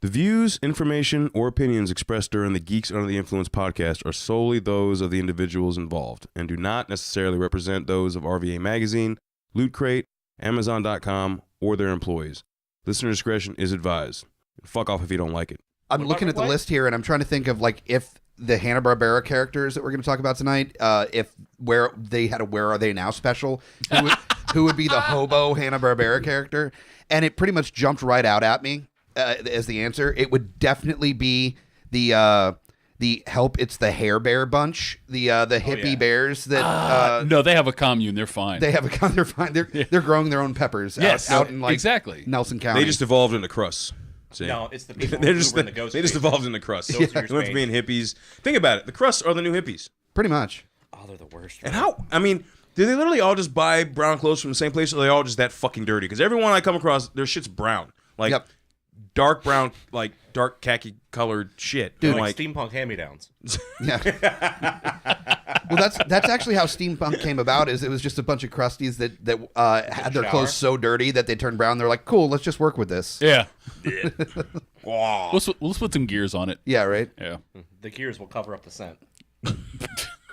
The views, information, or opinions expressed during the Geeks Under the Influence podcast are solely those of the individuals involved and do not necessarily represent those of RVA Magazine, Loot Crate, amzn.to, or their employees. Listener discretion is advised. Fuck off if you don't like it. I'm looking at the list here, and I'm trying to think of like if the Hanna Barbera characters that we're going to talk about tonight, if where they had a "Where Are They Now" special, who would be the hobo Hanna Barbera character, and it pretty much jumped right out at me as the answer. It would definitely be the help. It's the Hair Bear bunch, the hippie bears that. No, they have a commune. They're fine. They have a. They're fine. They're growing their own peppers. Out in like exactly Nelson County. They just evolved into crusts. See? No, it's the people who were in the ghost. They just evolved into crusts. Those They went from being hippies. Think about it. The crusts are the new hippies. Pretty much. Oh, they're the worst. And how? I mean, do they literally all just buy brown clothes from the same place, or are they all just that fucking dirty? Because everyone I come across, their shit's brown, like dark brown, like dark khaki colored shit. Dude, like steampunk hand-me-downs. Yeah. Well, that's actually how steampunk came about. Is it was just a bunch of crusties that had their clothes so dirty that they turned brown. They're like, cool, let's just work with this. Yeah. wow. Let's put some gears on it. Yeah, right. Yeah. The gears will cover up the scent.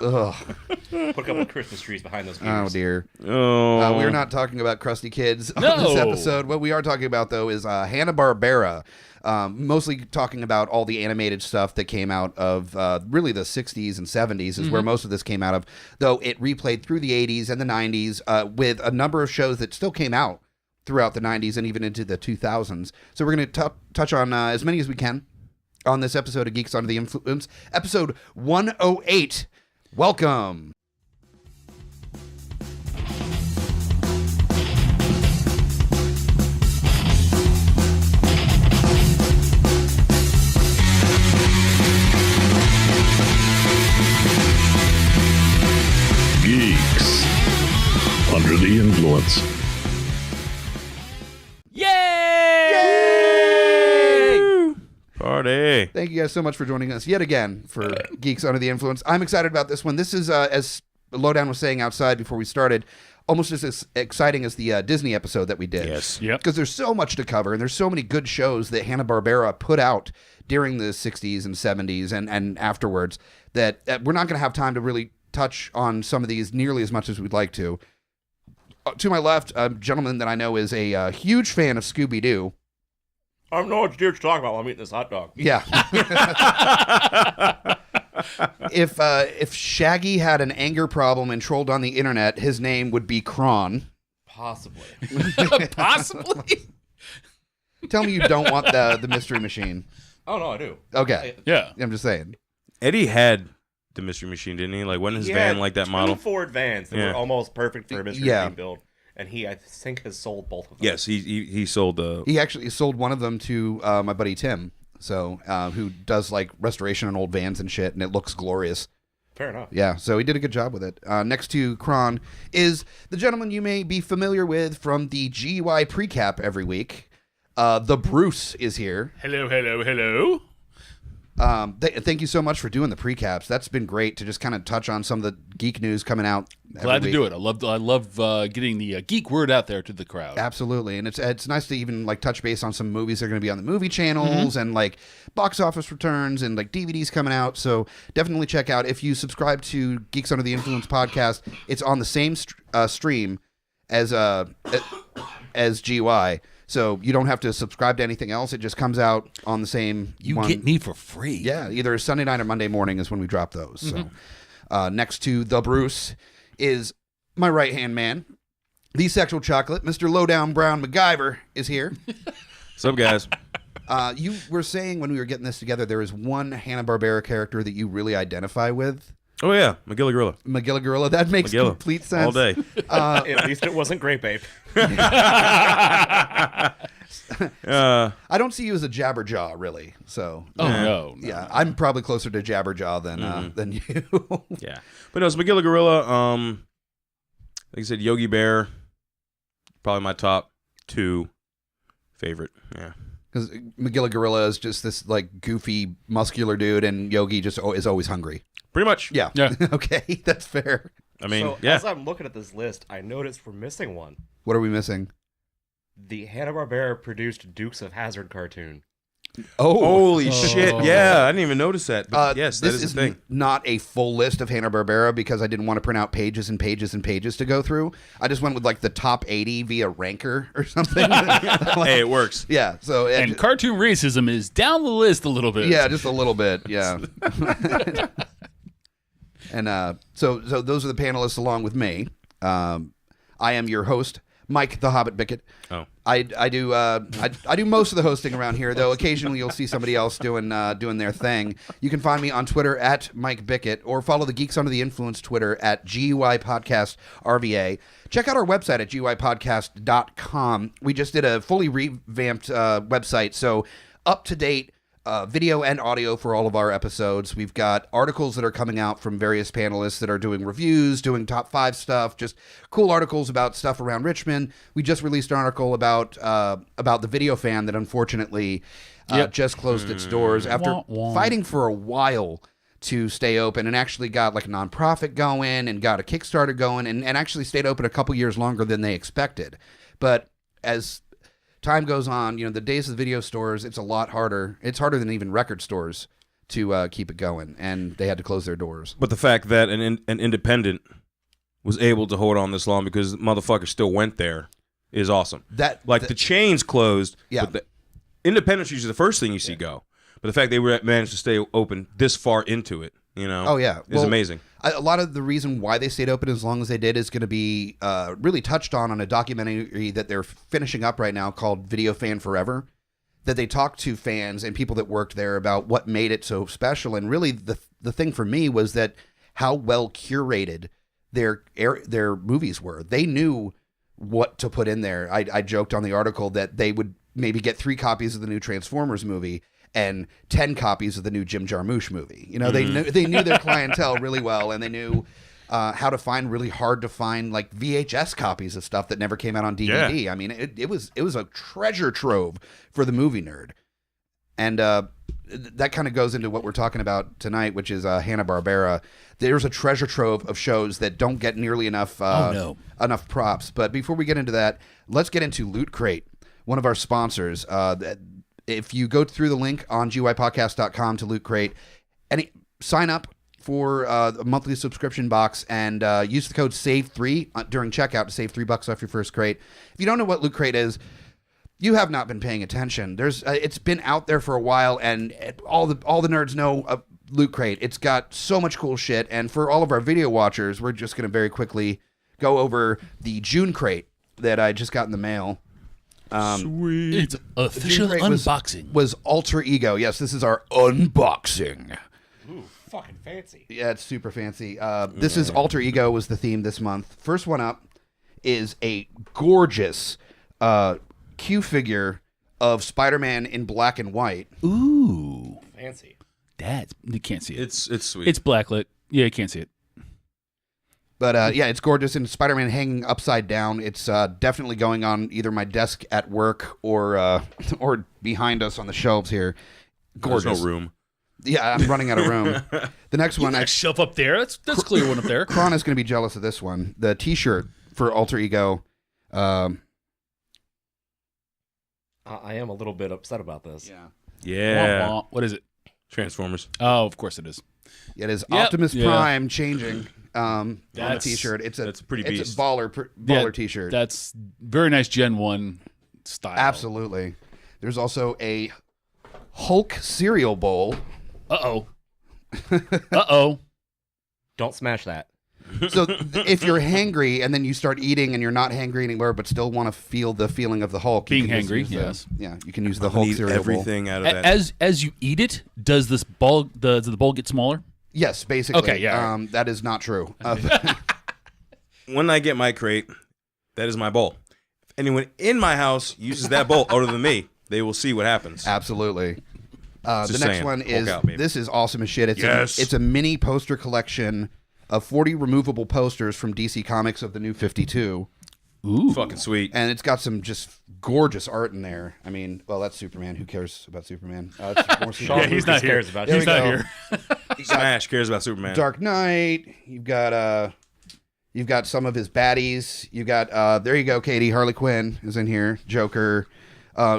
Ugh. Put a couple of Christmas trees behind those gears. Oh dear. Oh, We're not talking about crusty kids on No. this episode. What we are talking about though is Hanna Barbera. Mostly talking about all the animated stuff that came out of really the 60s and 70s is where most of this came out of, though it replayed through the 80s and the 90s with a number of shows that still came out throughout the 90s and even into the 2000s. So we're going to touch on as many as we can on this episode of Geeks Under the Influence, episode 108. Welcome. Geeks Under the Influence. Yay! party. Thank you guys so much for joining us yet again for Geeks Under the Influence. I'm excited about this one. This is, as Lowdown was saying outside before we started, almost as exciting as the Disney episode that we did. Yes. Yep. Because there's so much to cover, and there's so many good shows that Hanna Barbera put out during the 60s and 70s and afterwards that we're not going to have time to really touch on some of these nearly as much as we'd like to. To my left, a gentleman that I know is a huge fan of Scooby-Doo. I don't know what you're talking about while I'm eating this hot dog. Yeah. If Shaggy had an anger problem and trolled on the internet, his name would be Cron. Possibly. Possibly. Tell me you don't want the Mystery Machine. Oh, no, I do. Okay. Yeah. I'm just saying. Eddie had the Mystery Machine, didn't he? Like, wasn't his van like that model? Two Ford vans that were almost perfect for a Mystery Machine build. And he, I think, has sold both of them. Yes, he sold the... He actually sold one of them to my buddy Tim, so who does like restoration on old vans and shit, and it looks glorious. Fair enough. Yeah, so he did a good job with it. Next to Cron is the gentleman you may be familiar with from the GUI precap every week. The Bruce is here. Hello, hello, hello. Thank you so much for doing the precaps. That's been great to just kind of touch on some of the geek news coming out. Glad to do it. I love getting the geek word out there to the crowd. Absolutely, and it's nice to even like touch base on some movies that are going to be on the movie channels and like box office returns and like DVDs coming out. So definitely check out if you subscribe to Geeks Under the Influence podcast. It's on the same stream as GUI. So you don't have to subscribe to anything else. It just comes out on the same one. Get me for free. Yeah, either Sunday night or Monday morning is when we drop those. So next to the Bruce is my right-hand man, the sexual chocolate, Mr. Lowdown Brown MacGyver is here. What's up, guys? You were saying when we were getting this together, there is one Hanna-Barbera character that you really identify with. Oh, yeah. Magilla Gorilla. Magilla Gorilla. That makes complete sense. All day. At least it wasn't Grape Ape. I don't see you as a Jabberjaw, really. So, No. yeah, I'm probably closer to Jabberjaw than you. Yeah. But no, it's Magilla Gorilla. Like I said, Yogi Bear. Probably my top two favorite. Yeah. Because Magilla Gorilla is just this like goofy, muscular dude, and Yogi just is always hungry. Pretty much. Yeah. Okay, that's fair. I mean, So as I'm looking at this list, I noticed we're missing one. What are we missing? The Hanna-Barbera produced Dukes of Hazzard cartoon. Oh, Holy shit! Yeah, I didn't even notice that. But yes, that this is the thing. Not a full list of Hanna Barbera because I didn't want to print out pages and pages and pages to go through. I just went with like the top 80 via Ranker or something. Hey, it works. Yeah. So And cartoon racism is down the list a little bit. yeah, just a little bit. Yeah. And so those are the panelists along with me. I am your host, Mike the Hobbit Bickett. Oh. I do most of the hosting around here, though occasionally you'll see somebody else doing their thing. You can find me on Twitter at Mike Bickett or follow the Geeks Under the Influence Twitter at GUI Podcast RVA. Check out our website at guipodcast.com. We just did a fully revamped website, so up to date video and audio for all of our episodes. We've got articles that are coming out from various panelists that are doing reviews, doing top 5 stuff, just cool articles about stuff around Richmond. We just released an article about the Video Fan that unfortunately just closed its doors after fighting for a while to stay open, and actually got like a nonprofit going and got a Kickstarter going and actually stayed open a couple years longer than they expected. But as time goes on, the days of the video stores, it's a lot harder. It's harder than even record stores to keep it going, and they had to close their doors. But the fact that an independent was able to hold on this long because motherfuckers still went there is awesome. The chains closed, but the independents usually the first thing you see go. But the fact they managed to stay open this far into it, is amazing. A lot of the reason why they stayed open as long as they did is going to be really touched on a documentary that they're finishing up right now called Video Fan Forever, that they talked to fans and people that worked there about what made it so special. And really the thing for me was that how well curated their movies were. They knew what to put in there. I joked on the article that they would maybe get 3 copies of the new Transformers movie and 10 copies of the new Jim Jarmusch movie. They knew their clientele really well, and they knew how to find really hard to find like VHS copies of stuff that never came out on DVD. Yeah. I mean, it was a treasure trove for the movie nerd. And that kind of goes into what we're talking about tonight, which is Hanna Barbera. There's a treasure trove of shows that don't get nearly enough enough props. But before we get into that, let's get into Loot Crate, one of our sponsors. If you go through the link on GUIPodcast.com to Loot Crate, and sign up for a monthly subscription box and use the code SAVE3 during checkout to save $3 off your first crate. If you don't know what Loot Crate is, you have not been paying attention. It's been out there for a while, and all the nerds know Loot Crate. It's got so much cool shit, and for all of our video watchers, we're just going to very quickly go over the June crate that I just got in the mail. Sweet. It's official unboxing. Was Alter Ego. Yes, this is our unboxing. Ooh, fucking fancy. Yeah, it's super fancy. This is Alter Ego was the theme this month. First one up is a gorgeous Q figure of Spider-Man in black and white. Ooh. Fancy. You can't see it. It's sweet. It's blacklit. Yeah, you can't see it. But yeah, it's gorgeous, and Spider-Man hanging upside down. It's definitely going on either my desk at work or behind us on the shelves here. Gorgeous. There's no room. Yeah, I'm running out of room. The next one, I shelf up there. That's clear one up there. Cron is going to be jealous of this one. The T-shirt for Alter Ego. I am a little bit upset about this. Yeah. Wah, wah. What is it? Transformers. Oh, of course it is. It is Optimus Prime changing. On the T-shirt, it's a pretty beast. It's a baller T-shirt. That's very nice Gen 1 style. Absolutely. There's also a Hulk cereal bowl. Uh oh. Don't smash that. So if you're hangry and then you start eating and you're not hangry anymore, but still want to feel the feeling of the Hulk, being hangry, yes, you can use the Hulk cereal everything bowl. Out of that. As you eat it, does this ball does the bowl get smaller? Yes, basically. Okay, yeah. That is not true. When I get my crate, that is my bowl. If anyone in my house uses that bowl other than me, they will see what happens. Absolutely. The next saying. one is, this is awesome as shit. It's a mini poster collection of 40 removable posters from DC Comics of the New 52. Ooh. Fucking sweet. And it's got some just gorgeous art in there. I mean, well, that's Superman. Who cares about Superman? It's more Superman. He's not here. He's not here. Smash cares about Superman. Dark Knight. You've got some of his baddies. You got there you go, Katie. Harley Quinn is in here. Joker.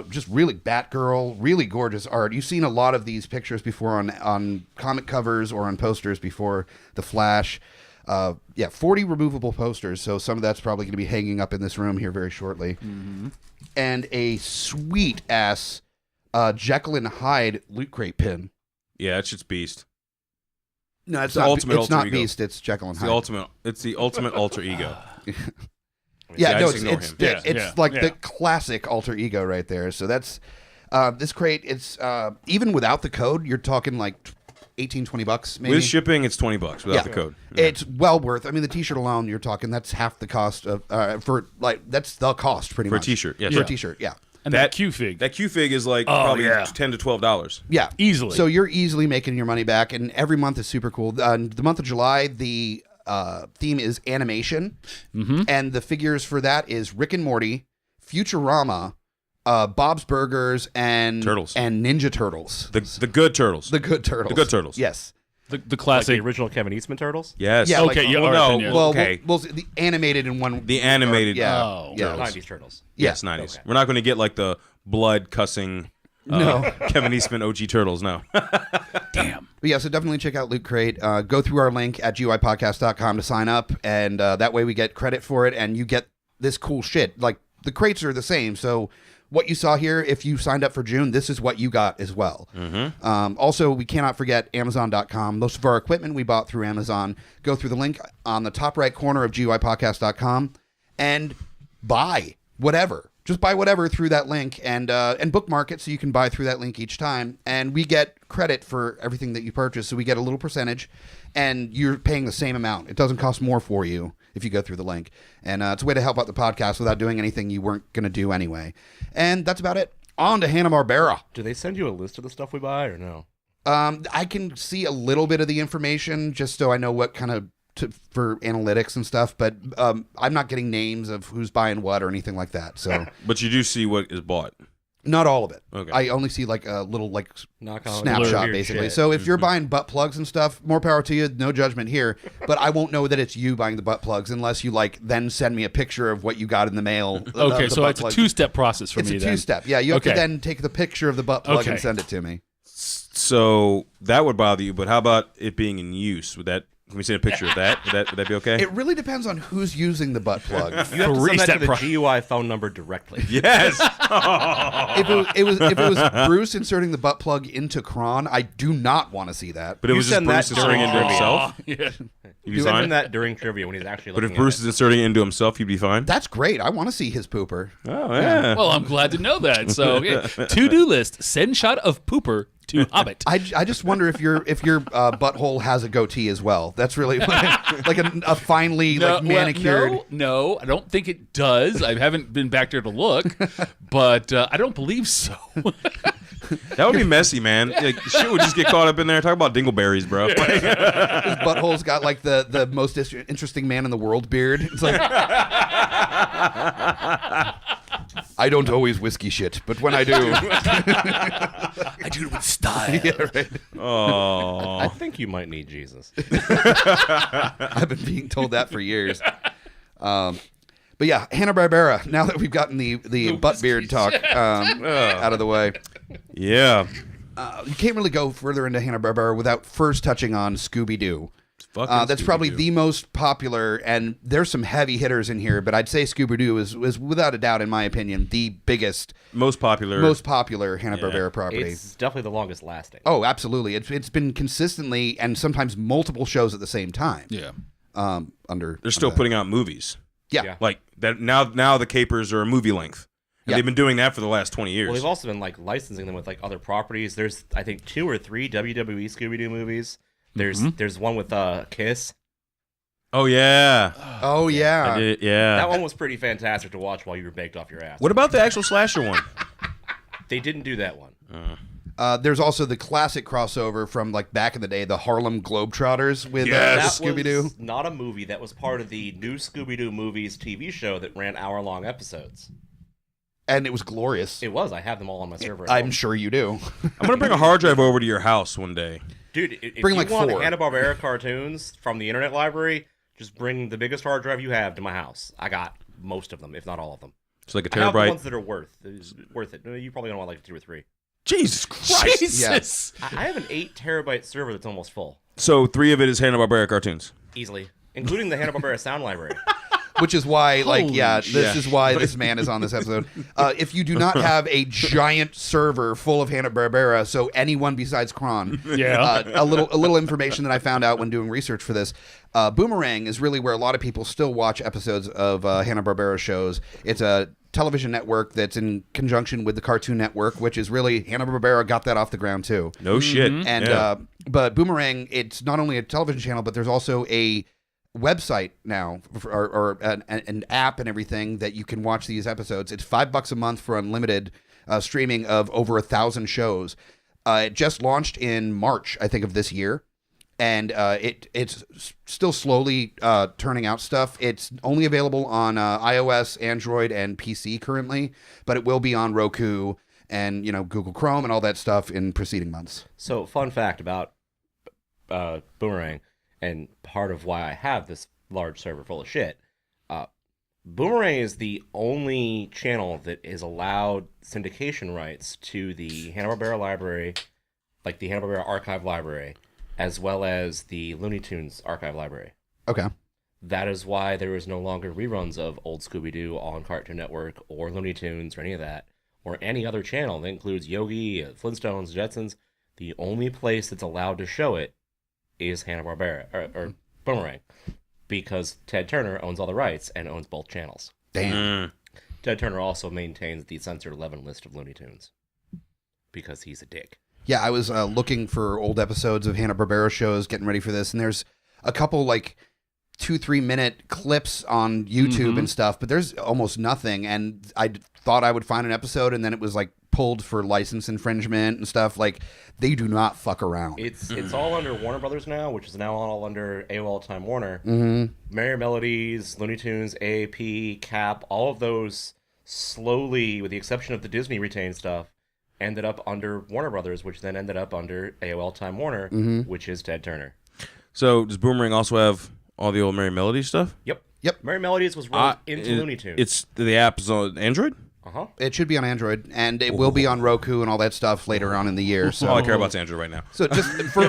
Just really Batgirl, really gorgeous art. You've seen a lot of these pictures before on comic covers or on posters before. The Flash. 40 removable posters. So some of that's probably going to be hanging up in this room here very shortly. Mm-hmm. And a sweet ass Jekyll and Hyde Loot Crate pin. Yeah, it's just beast. No, it's not. It's not Beast. It's Jekyll and Hyde. It's the ultimate alter ego. Yeah, no, it's like the classic alter ego right there. So that's this crate. It's even without the code, you're talking like $18-20 maybe. With shipping, it's $20 without the code. Yeah. It's well worth. I mean, the T-shirt alone, you're talking that's half the cost of that's the cost pretty much for a T-shirt. Yes. For a T-shirt, yeah. And that Q-Fig. That Q-Fig is like probably $10 to $12. Yeah, easily. So you're easily making your money back, and every month is super cool. The month of July, the theme is animation, and the figures for that is Rick and Morty, Futurama, Bob's Burgers, and Turtles, and Ninja Turtles. The good turtles. The good turtles. The good turtles. Yes. The classic, like the original Kevin Eastman Turtles. Yes. Yeah. Okay. Well, the animated in one. The animated. Yeah. 90s Turtles. Yes, 90s. Okay. We're not going to get like the blood cussing. No. Kevin Eastman OG Turtles. No. Damn. But yeah, so definitely check out Loot Crate. Go through our link at GUIPodcast.com to sign up, and that way we get credit for it, and you get this cool shit. Like the crates are the same, so. What you saw here, if you signed up for June, this is what you got as well. Also, we cannot forget amzn.com. Most of our equipment we bought through Amazon. Go through the link on the top right corner of GUIPodcast.com and buy whatever. Just buy whatever through that link and bookmark it so you can buy through that link each time. And we get credit for everything that you purchase, so we get a little percentage, and you're paying the same amount. It doesn't cost more for you if you go through the link. And it's a way to help out the podcast without doing anything you weren't going to do anyway. And that's about it. On to Hanna Barbera. Do they send you a list of the stuff we buy or no? I can see a little bit of the information just so I know what kind of for analytics and stuff, but I'm not getting names of who's buying what or anything like that. So, but you do see what is bought. Not all of it. Okay. I only see like a little like snapshot blur basically. shit. So if you're buying butt plugs and stuff, more power to you. No judgment here. But I won't know that it's you buying the butt plugs unless you like then send me a picture of what you got in the mail. Okay, so it's a two-step process for me. It's a two-step. Yeah, you have to then take the picture of the butt plug and send it to me. So that would bother you, but how about it being in use? Would that? Can we see a picture of that? Would that be okay? It really depends on who's using the butt plug. You have to send that to the GUI phone number directly. Yes. if it was Bruce inserting the butt plug into Cron, I do not want to see that. But it was just Bruce inserting it into himself. You send him that during trivia when he's actually looking at it. But if Bruce is inserting it into himself, he'd be fine? That's great. I want to see his pooper. Oh, yeah. Well, I'm glad to know that. So, to-do list, send shot of pooper to Hobbit. I just wonder if your butthole has a goatee as well. That's really like a finely manicured. No, I don't think it does. I haven't been back there to look, but I don't believe so. That would be messy, man. Like, shit would just get caught up in there. Talk about dingleberries, bro. His butthole's got like the most interesting man in the world beard. It's like I don't always whiskey shit, but when I do, I do it with style. Yeah, right. Oh, I think you might need Jesus. I've been being told that for years. But yeah, Hanna Barbera. Now that we've gotten the butt beard talk out of the way, yeah, you can't really go further into Hanna Barbera without first touching on Scooby-Doo. That's probably the most popular, and there's some heavy hitters in here, but I'd say Scooby-Doo is without a doubt, in my opinion, the biggest, most popular Hanna-Barbera property. It's definitely the longest lasting. Oh, absolutely. It's been consistently and sometimes multiple shows at the same time. Yeah. They're still putting out movies. Yeah. Like that now the capers are a movie length. And they've been doing that for the last 20 years. Well, they've also been like licensing them with like other properties. There's I think 2 or 3 WWE Scooby-Doo movies. There's one with Kiss. Oh yeah. Oh yeah. That one was pretty fantastic to watch while you were baked off your ass. What about the actual slasher one? They didn't do that one. There's also the classic crossover from like back in the day, the Harlem Globetrotters with Scooby-Doo. Was not a movie. That was part of the new Scooby-Doo movies TV show that ran hour-long episodes. And it was glorious. It was. I have them all on my server. I'm sure you do. I'm gonna bring a hard drive over to your house one day. Dude, if bring you like want 4 Hanna-Barbera cartoons from the Internet Library, just bring the biggest hard drive you have to my house. I got most of them, if not all of them. It's like a I have the terabyte. ones that are worth it. You probably don't want like 2 or 3. Jesus Christ. Jesus. I have an 8 terabyte server that's almost full. So 3 of it is Hanna Barbera cartoons. Easily. Including the Hanna Barbera sound library. Which is why, Holy this is why this man is on this episode. If you do not have a giant server full of Hanna-Barbera, so anyone besides Cron, a little information that I found out when doing research for this, Boomerang is really where a lot of people still watch episodes of Hanna-Barbera shows. It's a television network that's in conjunction with the Cartoon Network, which is really Hanna-Barbera got that off the ground too. No shit. And but Boomerang, it's not only a television channel, but there's also a website now or an app and everything that you can watch these episodes. It's $5 a month for unlimited streaming of over 1,000 shows. It just launched in March, I think, of this year, and it's still slowly turning out stuff. It's only available on iOS, Android, and PC currently, but it will be on Roku and Google Chrome and all that stuff in preceding months. So, fun fact about Boomerang, and part of why I have this large server full of shit, Boomerang is the only channel that is allowed syndication rights to the Hanna-Barbera library, like the Hanna-Barbera archive library, as well as the Looney Tunes archive library. Okay. That is why there is no longer reruns of old Scooby-Doo on Cartoon Network or Looney Tunes or any of that, or any other channel that includes Yogi, Flintstones, Jetsons. The only place that's allowed to show it is Hanna-Barbera, or Boomerang, because Ted Turner owns all the rights and owns both channels. Damn. Ted Turner also maintains the Censor 11 list of Looney Tunes, because he's a dick. Yeah, I was looking for old episodes of Hanna-Barbera shows, getting ready for this, and there's a couple, 2-3 minute clips on YouTube and stuff, but there's almost nothing, and I thought I would find an episode, and then it was, pulled for license infringement and stuff. They do not fuck around. It's all under Warner Brothers now, which is now all under AOL Time Warner. Merry Melodies, Looney Tunes, AAP, Cap, all of those slowly, with the exception of the Disney retained stuff, ended up under Warner Brothers, which then ended up under AOL Time Warner, which is Ted Turner. So does Boomerang also have all the old Merry Melodies stuff? Yep. Yep. Merry Melodies was rolled into Looney Tunes. It's the app is on Android? Uh-huh. It should be on Android, and it will be on Roku and all that stuff later on in the year. So All I care about is Android right now. So just for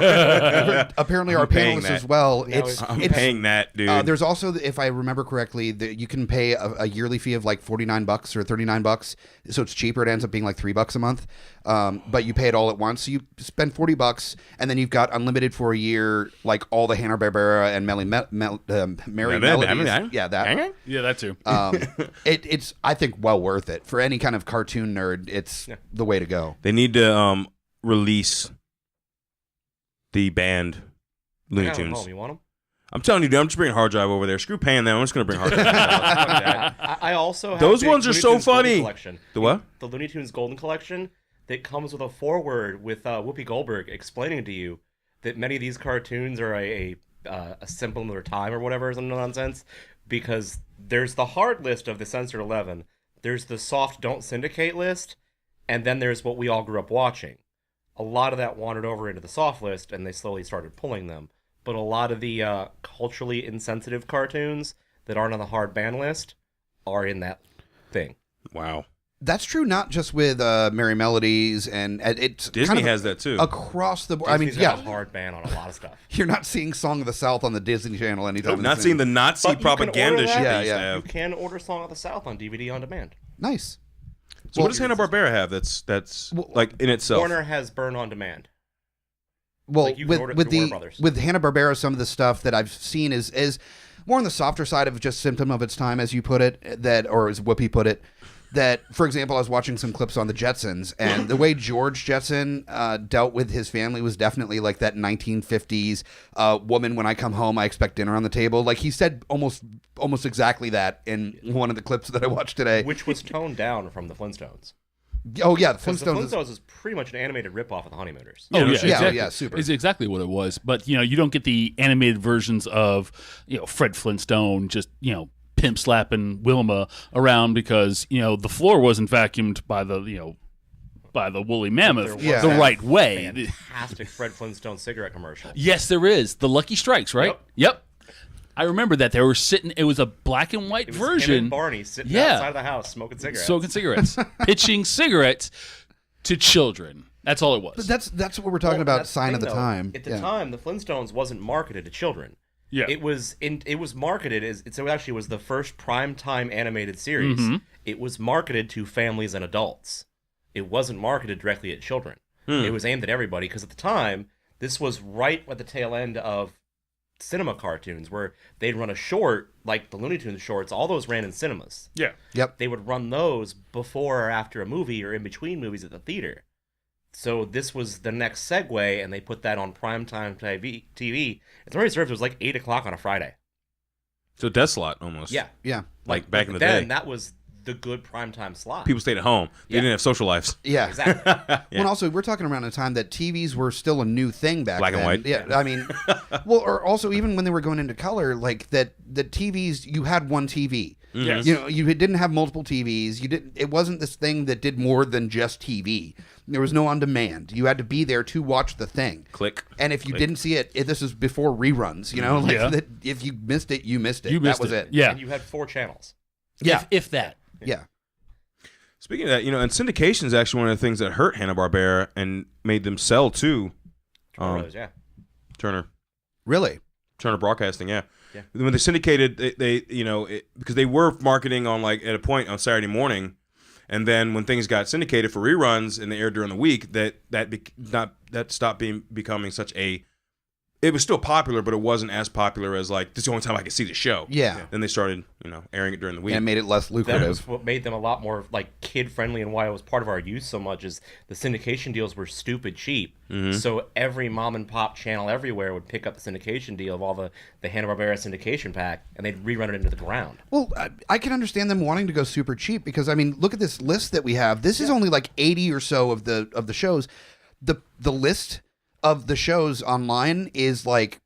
apparently our paying panelists that. as well. I'm paying that, dude. There's also, if I remember correctly, you can pay a yearly fee of $49 or $39. So it's cheaper. It ends up being $3 a month. But you pay it all at once. So you spend $40, and then you've got unlimited for a year, all the Hanna-Barbera and Merry Melodies. Yeah, that. Yeah, that too. It's I think well worth it for any kind of cartoon nerd. It's the way to go. They need to release the band Looney Tunes. Home. You want them? I'm telling you, dude, I'm just bringing a hard drive over there. Screw paying them. I'm just going to bring a hard drive. I also have Those the ones are Looney so Tunes Golden funny. Collection. The what? The Looney Tunes Golden Collection that comes with a foreword with Whoopi Goldberg explaining to you that many of these cartoons are a symbol of their time or whatever, some nonsense, because there's the hard list of the Censor 11, there's the soft don't syndicate list, and then there's what we all grew up watching. A lot of that wandered over into the soft list, and they slowly started pulling them. But a lot of the culturally insensitive cartoons that aren't on the hard ban list are in that thing. Wow. That's true not just with Merry Melodies, and it's Disney has that too. Across the board. Disney's got a hard ban on a lot of stuff. You're not seeing Song of the South on the Disney Channel anytime. Not seeing the Nazi But you propaganda can shit order they used to that. have. You can order Song of the South on DVD on demand. Nice. So what does Hanna-Barbera have that's in itself? Warner has Burn on Demand. Well, You can order it through Warner Brothers. with Hanna-Barbera, some of the stuff that I've seen is more on the softer side of just symptom of its time, as you put it, or as Whoopi put it. That, for example, I was watching some clips on the Jetsons, and the way George Jetson dealt with his family was definitely like that 1950s woman, when I come home, I expect dinner on the table. He said almost exactly that in one of the clips that I watched today. Which was toned down from the Flintstones. Oh, yeah, the Because the Flintstones. Flintstones is pretty much an animated ripoff of the Honeymooners. Oh, yeah, Yeah, exactly. yeah, super. It's exactly what it was. But, you don't get the animated versions of, Fred Flintstone just, pimp slapping Wilma around because, the floor wasn't vacuumed by the, by the woolly mammoth There was the that right way. Fantastic Fred Flintstone cigarette commercial. Yes, there is. The Lucky Strikes, right? Yep. I remember that they were sitting. It was a black and white It was version. him and Barney sitting outside of the house smoking cigarettes. Pitching cigarettes to children. That's all it was. But that's what we're talking about. That's Sign the of the thing, though. time. At the time, the Flintstones wasn't marketed to children. Yeah. It was marketed as it actually was the first primetime animated series. Mm-hmm. It was marketed to families and adults. It wasn't marketed directly at children. It was aimed at everybody because at the time this was right at the tail end of cinema cartoons where they'd run a short like the Looney Tunes shorts. All those ran in cinemas. Yeah. Yep. They would run those before or after a movie or in between movies at the theater. So this was the next segue, and they put that on primetime TV. It's already served. It was like 8 o'clock on a Friday. So death slot almost. Yeah, Yeah. Like back in the then, day. that was the good primetime slot. People stayed at home. They Yeah. didn't have social lives. Yeah. Exactly. Yeah. Well, also, we're talking around a time that TVs were still a new thing back Black and then. white. Yeah, I mean, well, or also even when they were going into color, like that, the TVs, you had one TV. Yes. You know, you didn't have multiple TVs. You didn't. It wasn't this thing that did more than just TV. There was no on demand. You had to be there to watch the thing. Click. And if you Click. didn't see it, this is before reruns. You know, like Yeah. that, if you missed it, you missed it. You missed that was it. Yeah. And you had 4 channels. Yeah. If that. Yeah. Speaking of that, and syndication is actually one of the things that hurt Hanna Barbera and made them sell too. Yeah. Turner Broadcasting, yeah. Yeah. When they syndicated, because they were marketing on like at a point on Saturday morning, and then when things got syndicated for reruns and they aired during the week, that stopped becoming such a. It was still popular, but it wasn't as popular as like this is the only time I could see the show. Yeah. Then they started, airing it during the week. And it made it less That lucrative. was what made them a lot more like kid friendly, and why it was part of our youth so much is the syndication deals were stupid cheap. So every mom and pop channel everywhere would pick up the syndication deal of all the Hanna-Barbera syndication pack, and they'd rerun it into the ground. Well, I can understand them wanting to go super cheap because I mean, look at this list that we have. This is only like 80 or so of the shows. The list of the shows online is like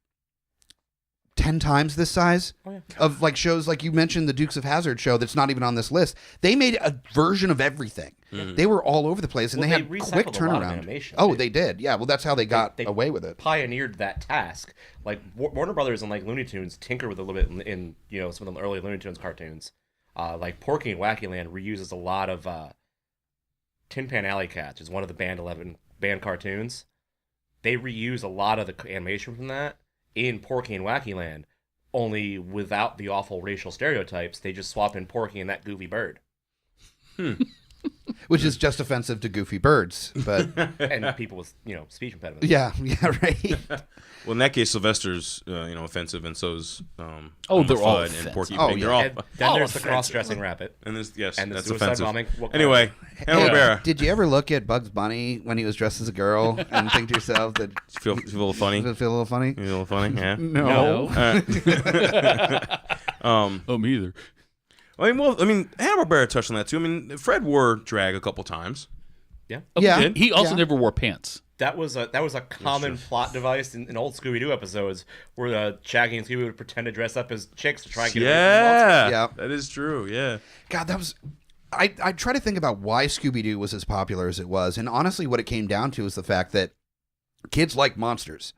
10 times this size of like shows like you mentioned the Dukes of Hazzard show that's not even on this list. They made a version of everything. They were all over the place and Well, they they had recycled quick a lot of turnaround. animation. Oh, they did. Yeah, well that's how they got They away with it. Pioneered that task. Like Warner Brothers and like Looney Tunes tinker with a little bit in some of the early Looney Tunes cartoons. Like Porky and Wacky Land reuses a lot of Tin Pan Alley Cats, is one of the band cartoons. They reuse a lot of the animation from that in Porky and Wacky Land, only without the awful racial stereotypes. They just swap in Porky and that goofy bird. Which is just offensive to goofy birds, but And people with, speech impediments. yeah, right. Well, in that case, Sylvester's offensive, and so's they're Elmer all Fudd offensive. and Porky Oh, Pig. yeah. They're all. And then All there's the offensive. cross-dressing rabbit. And this, yes, And the that's suicide offensive. bombing. Anyway, Hanna Barbera. Did you ever look at Bugs Bunny when he was dressed as a girl and think to yourself that Feel a little funny. does it feel a little funny? A little funny, yeah. No. Oh, me either. Hanna Barbera touched on that too. I mean, Fred wore drag a couple times. Yeah. Oh, Yeah. He also Yeah. never wore pants. That was a common plot device in old Scooby-Doo episodes where Shaggy and Scooby would pretend to dress up as chicks to try and get away from the monster. Yeah, Yeah. that is true. Yeah, God, that was. I try to think about why Scooby-Doo was as popular as it was, and honestly, what it came down to is the fact that kids like monsters,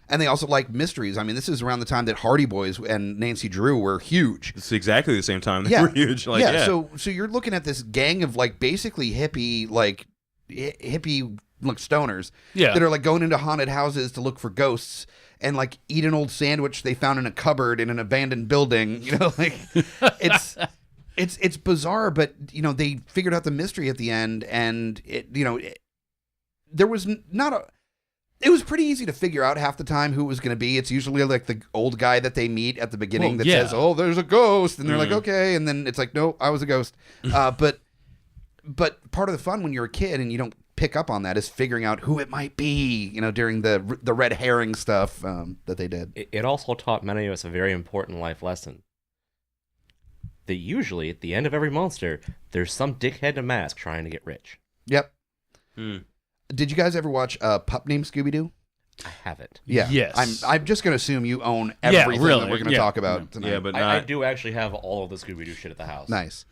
and they also like mysteries. I mean, this is around the time that Hardy Boys and Nancy Drew were huge. it's exactly the same time. They Yeah. were huge. Like, yeah. So you're looking at this gang of like basically hippie like stoners Yeah. that are like going into haunted houses to look for ghosts and like eat an old sandwich they found in a cupboard in an abandoned building. Like it's bizarre, but they figured out the mystery at the end, and there was not a. It was pretty easy to figure out half the time who it was going to be. It's usually like the old guy that they meet at the beginning that says, "Oh, there's a ghost," and they're like, "Okay," and then it's like, "No, I was a ghost." But part of the fun when you're a kid and you don't pick up on that is figuring out who it might be. During the red herring stuff that they did. It also taught many of us a very important life lesson. That usually, at the end of every monster, there's some dickhead in a mask trying to get rich. Yep. Did you guys ever watch a pup named Scooby-Doo? I haven't. Yeah. Yes. I'm just going to assume you own everything really. that we're going to Yeah. talk about tonight. Yeah, but I not. do actually have all of the Scooby-Doo shit at the house. Nice.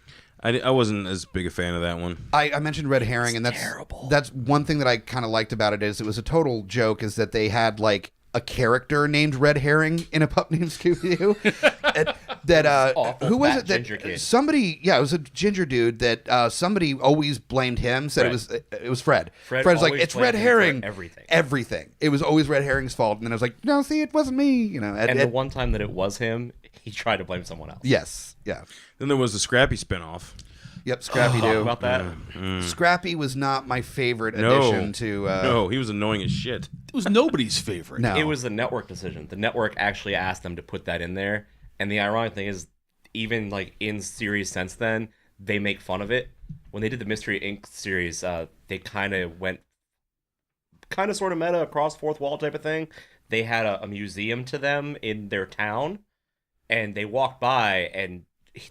I wasn't as big a fan of that one. I mentioned red herring, and that's terrible. That's one thing that I kind of liked about it is it was a total joke. Is that they had like a character named Red Herring in a pup named Scooby-Doo. Who was it? Ginger That kid. somebody, yeah, it was a ginger dude that somebody always blamed him. Said it was Fred. Fred's like, always it's Red blamed him for Herring. everything. Everything. It was always Red Herring's fault. And then I was like, no, see, it wasn't me. You know. And the one time that it was him, he tried to blame someone else. Yes. Yeah. Then there was the Scrappy spinoff. Yep. Scrappy Talk Doo. about that. Scrappy was not my favorite addition to. No, he was annoying as shit. It was nobody's favorite. No. It was the network decision. The network actually asked them to put that in there. And the ironic thing is, even like in series since then, they make fun of it. When they did the Mystery Inc. series, they kind of went sort of meta across fourth wall type of thing. They had a museum to them in their town, and they walked by, and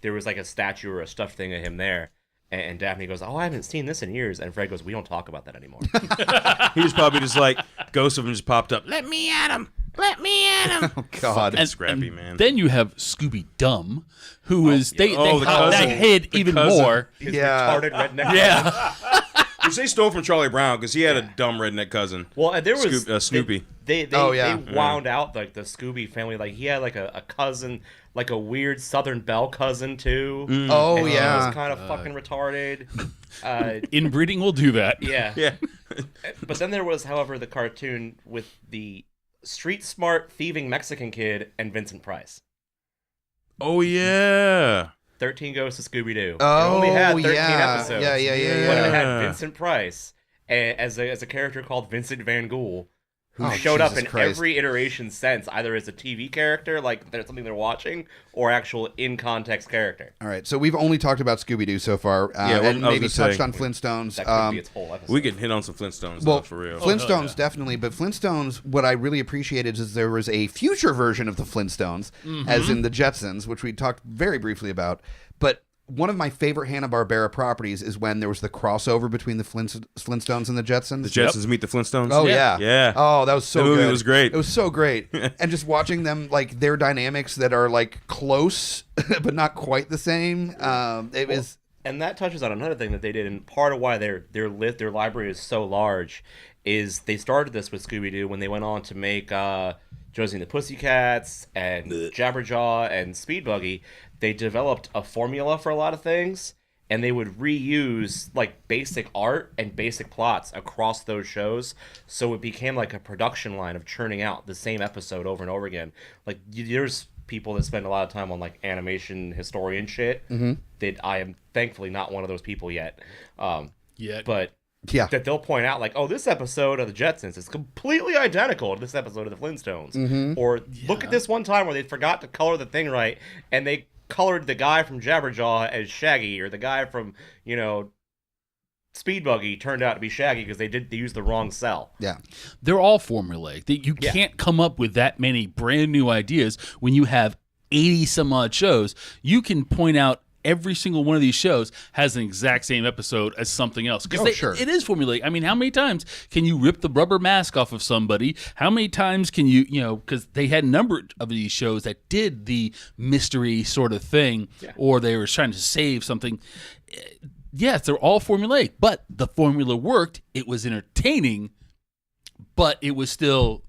there was like a statue or a stuffed thing of him there. And Daphne goes, "Oh, I haven't seen this in years." And Fred goes, "We don't talk about that anymore." He was probably just like, ghost of him just popped up. Let me at him. Let me at him. Oh, God. Fucking Scrappy, man. Then you have Scooby Dum, who is they Oh, the hot that cousin. hid The even cousin. more. His Yeah. retarded redneck. Yeah. Which they stole from Charlie Brown because he had a dumb redneck cousin. Well, and there was Snoopy. They Oh, yeah. wound out like the Scooby family. Like he had like a cousin, like a weird Southern Belle cousin too. Oh, and He yeah. was kind of fucking retarded. Inbreeding will do that. Yeah. Yeah. But then there was, however, the cartoon with the street smart thieving Mexican kid and Vincent Price. Oh, yeah. 13 Ghosts of Scooby-Doo. Oh, it only had 13 yeah. episodes. Yeah. But it Yeah. had Vincent Price as a character called Vincent Van Ghoul, who Oh, showed up Jesus in Christ. every iteration since, either as a TV character, like there's something they're watching, or actual in-context character. All right, so we've only talked about Scooby-Doo so far, Yeah, well, and I was maybe gonna touched say, on Flintstones. That could be its whole episode. We could hit on some Flintstones, Well, though, for real. Flintstones definitely, but Flintstones, what I really appreciated is there was a future version of the Flintstones, as in the Jetsons, which we talked very briefly about. But one of my favorite Hanna Barbera properties is when there was the crossover between the Flintstones and the Jetsons. The Jetsons meet the Flintstones? Oh yeah. Yeah. Oh, that was so The movie good. was great. It was so great. And just watching them, like their dynamics that are like close but not quite the same. It was And that touches on another thing that they did, and part of why their library is so large is they started this with Scooby-Doo when they went on to make Josie and the Pussycats and Jabberjaw and Speed Buggy. They developed a formula for a lot of things, and they would reuse like basic art and basic plots across those shows, so it became like a production line of churning out the same episode over and over again. Like there's people that spend a lot of time on like animation historian shit. That I am thankfully not one of those people yet. But yeah. that they'll point out like, oh, this episode of the Jetsons is completely identical to this episode of the Flintstones. Or look at this one time where they forgot to color the thing right, and they colored the guy from Jabberjaw as Shaggy, or the guy from, Speed Buggy turned out to be Shaggy because they used the wrong cell. Yeah. They're all formulaic. You can't come up with that many brand new ideas when you have 80 some odd shows. You can point out every single one of these shows has an exact same episode as something else. Because sure. It is formulaic. I mean, how many times can you rip the rubber mask off of somebody? How many times can you because they had a number of these shows that did the mystery sort of thing, or they were trying to save something. Yes, they're all formulaic, but the formula worked. It was entertaining, but it was still,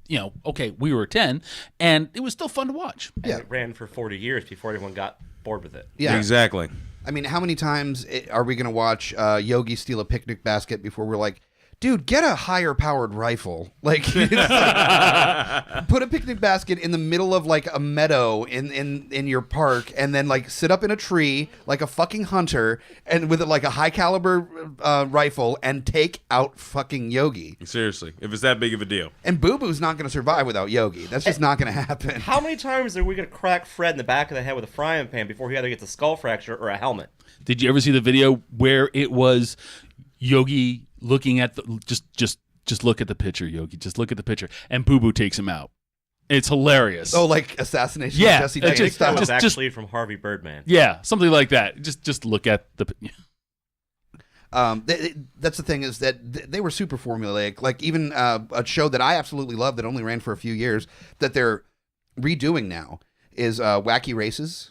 okay, we were 10, and it was still fun to watch. Yeah. And it ran for 40 years before anyone got bored with it. Yeah. Exactly. I mean, how many times are we going to watch Yogi steal a picnic basket before we're like, dude, get a higher powered rifle? Like, it's like, put a picnic basket in the middle of like a meadow in your park, and then like sit up in a tree like a fucking hunter, and with like a high caliber rifle, and take out fucking Yogi. Seriously. If it's that big of a deal. And Boo Boo's not going to survive without Yogi. That's just not going to happen. How many times are we going to crack Fred in the back of the head with a frying pan before he either gets a skull fracture or a helmet? Did you ever see the video where it was Yogi looking at the just look at the picture, Yogi, just look at the picture, and Boo Boo takes him out? It's hilarious. Oh, like Assassination Yeah, of Jesse it's James just- style. That was just- actually from Harvey Birdman. Yeah, something like that. Just look at the. That's the thing, is that they were super formulaic. Like even a show that I absolutely love that only ran for a few years that they're redoing now is Wacky Races.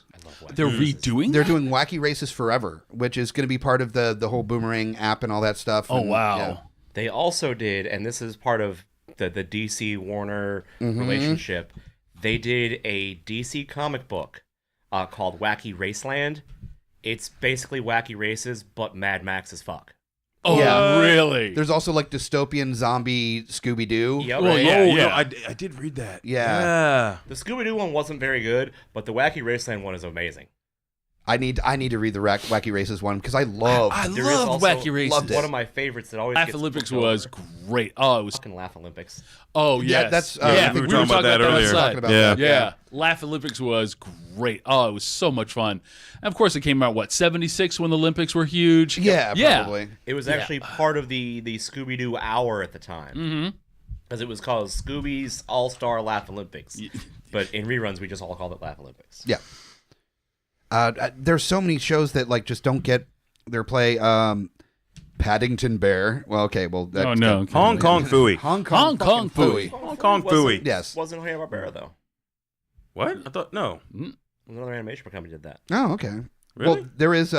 They're redoing. They're that? doing Wacky Races Forever, which is going to be part of the whole Boomerang app and all that stuff. Oh And, wow. yeah. They also did, and this is part of the DC Warner relationship. They did a DC comic book called Wacky Raceland. It's basically Wacky Races, but Mad Max as fuck. Oh, Yeah. really? There's also like dystopian zombie Scooby-Doo. Yep. Well, yeah, Oh, yeah. no, I did read that. Yeah. The Scooby-Doo one wasn't very good, but the Wacky Raceland one is amazing. I need to read the Wacky Races one because I love. I There is loved also Wacky Races. loved it. One of my favorites that always Laugh gets Olympics skipped was over. great. Oh, it was. Fucking Laugh Olympics. Oh, Yeah, yes. that's, yeah. I think we were talking about that earlier. outside. Talking about Yeah. that. Yeah. Laugh Olympics was great. Oh, it was so much fun. And of course, it came out, 76 when the Olympics were huge? Yeah, Yeah. probably. It was actually part of the Scooby-Doo Hour at the time. Because it was called Scooby's All-Star Laugh Olympics. But in reruns, we just all called it Laugh Olympics. Yeah. There's so many shows that like just don't get their play. Paddington Bear. Well, okay. Well, that, Oh, no. Hong Kong Phooey. Hong Kong Hong Kong fucking Hong Kong Phooey. Yes. Wasn't Hanna-Barbera, though. What? I thought, no. Another animation company did that. Oh, okay. Really? Well, there is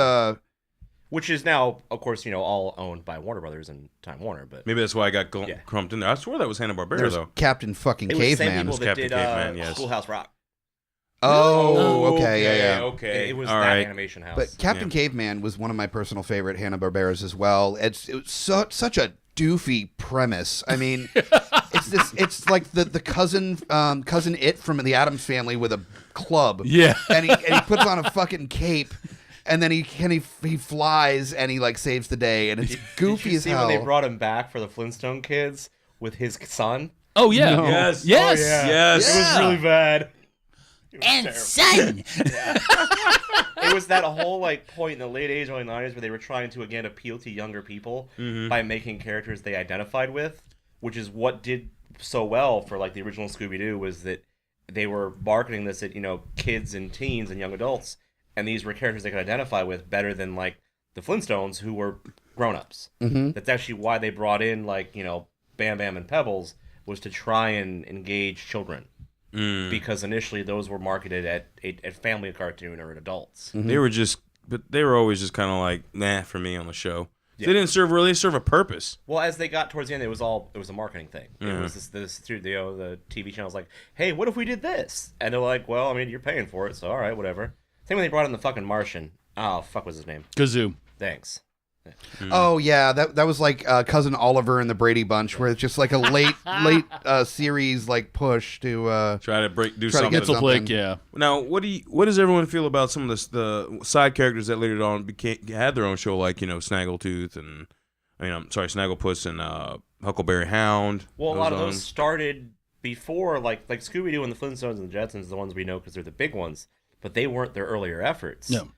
Which is now, of course, all owned by Warner Brothers and Time Warner. But Maybe that's why I got Yeah. crumped in there. I swore that was Hanna-Barbera, there's though. Captain fucking it was the same Caveman. people that Captain did Caveman, yes. Schoolhouse Rock. Oh, okay, yeah. Okay. It was All that right. animation house. But Captain Caveman was one of my personal favorite Hanna-Barberas as well. It was such a doofy premise. I mean, it's like the cousin It from the Addams Family with a club. Yeah. and he puts on a fucking cape, and then he flies and he like saves the day, and it's goofy Did you as see hell. when they brought him back for the Flintstone kids with his son? Oh, yeah. No. Yes. Yes. Oh, yeah. Yes. It was really bad. And son! It was that whole point in the late 80s, early 90s where they were trying to again appeal to younger people by making characters they identified with, which is what did so well for the original Scooby-Doo, was that they were marketing this at kids and teens and young adults, and these were characters they could identify with better than the Flintstones, who were grown-ups. That's actually why they brought in Bam Bam and Pebbles, was to try and engage children. Because initially those were marketed at a family cartoon or at adults. They were always just kind of like, nah, for me on the show. Yeah. They didn't serve a purpose. Well, as they got towards the end, it was a marketing thing. It was this studio, the TV channel's like, hey, what if we did this? And they're like, well, I mean, you're paying for it, so all right, whatever. Same when they brought in the fucking Martian. Oh, fuck, what's his name? Kazoo. Thanks. Oh yeah, that was like Cousin Oliver and the Brady Bunch, where it's just like a late series push to Try to do Try to something. get Mental something. Blake, yeah. Now, what does everyone feel about some of the side characters that later on had their own show, like Snaggletooth and Snagglepuss and Huckleberry Hound? Well, a lot of those started before, like Scooby-Doo and the Flintstones and the Jetsons, the ones we know because they're the big ones, but they weren't their earlier efforts. No.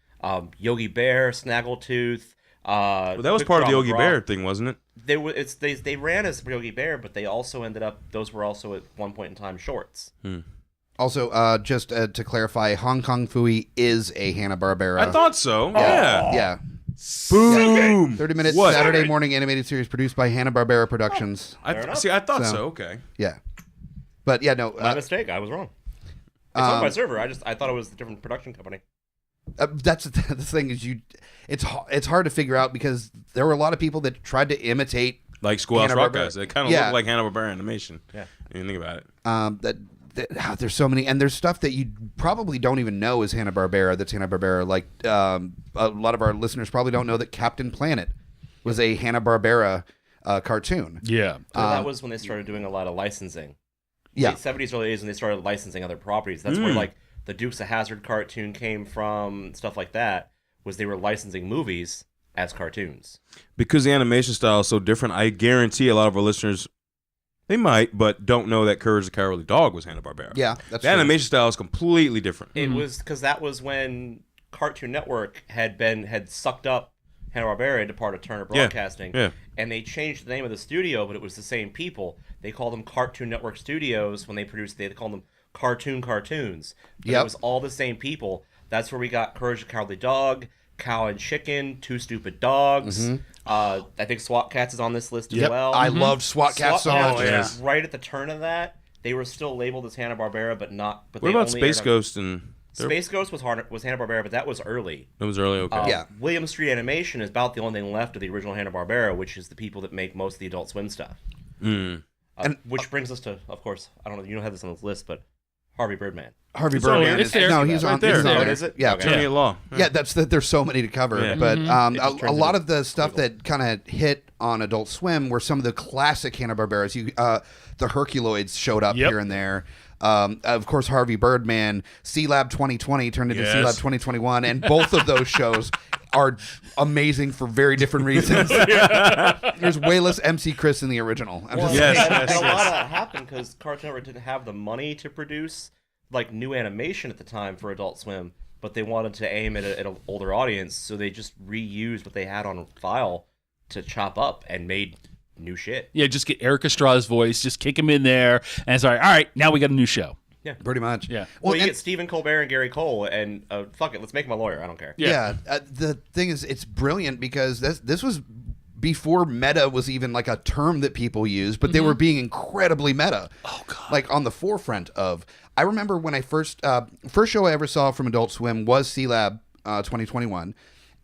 Yogi Bear, Snaggletooth. Well, that was Quick part of the Draw Yogi McGraw. Bear thing, wasn't it? They ran as Yogi Bear, but they also ended up. Those were also at one point in time shorts. Also, just to clarify, Hong Kong Phooey is a Hanna-Barbera. I thought so. Yeah. Boom. 30-minute What? Saturday morning animated series produced by Hanna-Barbera Productions. I thought so. So- Okay. Yeah. But yeah, no. My mistake. I was wrong. It's on my server. I thought it was a different production company. That's the thing is it's hard to figure out because there were a lot of people that tried to imitate Like Schoolhouse Rock Hanna-Barbera. guys. They kind of Yeah. look like Hanna-Barbera animation. Yeah. When you think about it. there's so many, and there's stuff that you probably don't even know is Hanna-Barbera. That's Hanna-Barbera. Like a lot of our listeners probably don't know that Captain Planet was a Hanna-Barbera cartoon. Yeah. So that was when they started doing a lot of licensing. Yeah. Late 70s, early 80s, when they started licensing other properties. That's where the Dukes of Hazzard cartoon came from. Stuff like that was they were licensing movies as cartoons. Because the animation style is so different, I guarantee a lot of our listeners, they might, but don't know that Courage the Cowardly Dog was Hanna-Barbera. Yeah, that's the true. animation style is completely different. It was because that was when Cartoon Network had sucked up Hanna-Barbera into part of Turner Broadcasting. Yeah. And they changed the name of the studio, but it was the same people. They called them Cartoon Network Studios when they produced. They called them Cartoons. But Yep. it was all the same people. That's where we got Courage the Cowardly Dog, Cow and Chicken, Two Stupid Dogs. I think SWAT Cats is on this list as Yep. well. I loved SWAT Cats so Cats much. was right at the turn of that. They were still labeled as Hanna-Barbera, but not. But What they about only Space aired on- Ghost and... Space Ghost was Hanna-Barbera, but that was early. It was early, okay. Yeah. William Street Animation is about the only thing left of the original Hanna-Barbera, which is the people that make most of the Adult Swim stuff. Which brings us to, of course, I don't know, you don't have this on this list, but Harvey Birdman. Harvey It's Birdman. on- it's there. No, he's Right on there. he's on Yeah, there. is it? Yeah, Okay. Attorney at law. yeah. There's so many to cover, Yeah. but It just a turns lot into of the stuff that kind of hit on Adult Swim were some of the classic Hanna Barberas. The Herculoids showed up Yep. here and there. Of course, Harvey Birdman, C-Lab 2020 turned into Yes. C-Lab 2021, and both of those shows are amazing for very different reasons. There's way less MC Chris in the original. I'm just Yes, saying. And yes, a lot yes. of that happened because Cartoon Network didn't have the money to produce like new animation at the time for Adult Swim, but they wanted to aim at an older audience, so they just reused what they had on file to chop up and made new shit. Yeah, just get Eric Estrada's voice, just kick him in there, and it's like, all right, now we got a new show. Pretty much. Yeah. Well, you and- get Stephen Colbert and Gary Cole, and fuck it, let's make him a lawyer. I don't care. Yeah. The thing is, it's brilliant because this was before meta was even like a term that people used, but they were being incredibly meta. Oh god! Like on the forefront of. I remember when I first show I ever saw from Adult Swim was C-Lab 2021.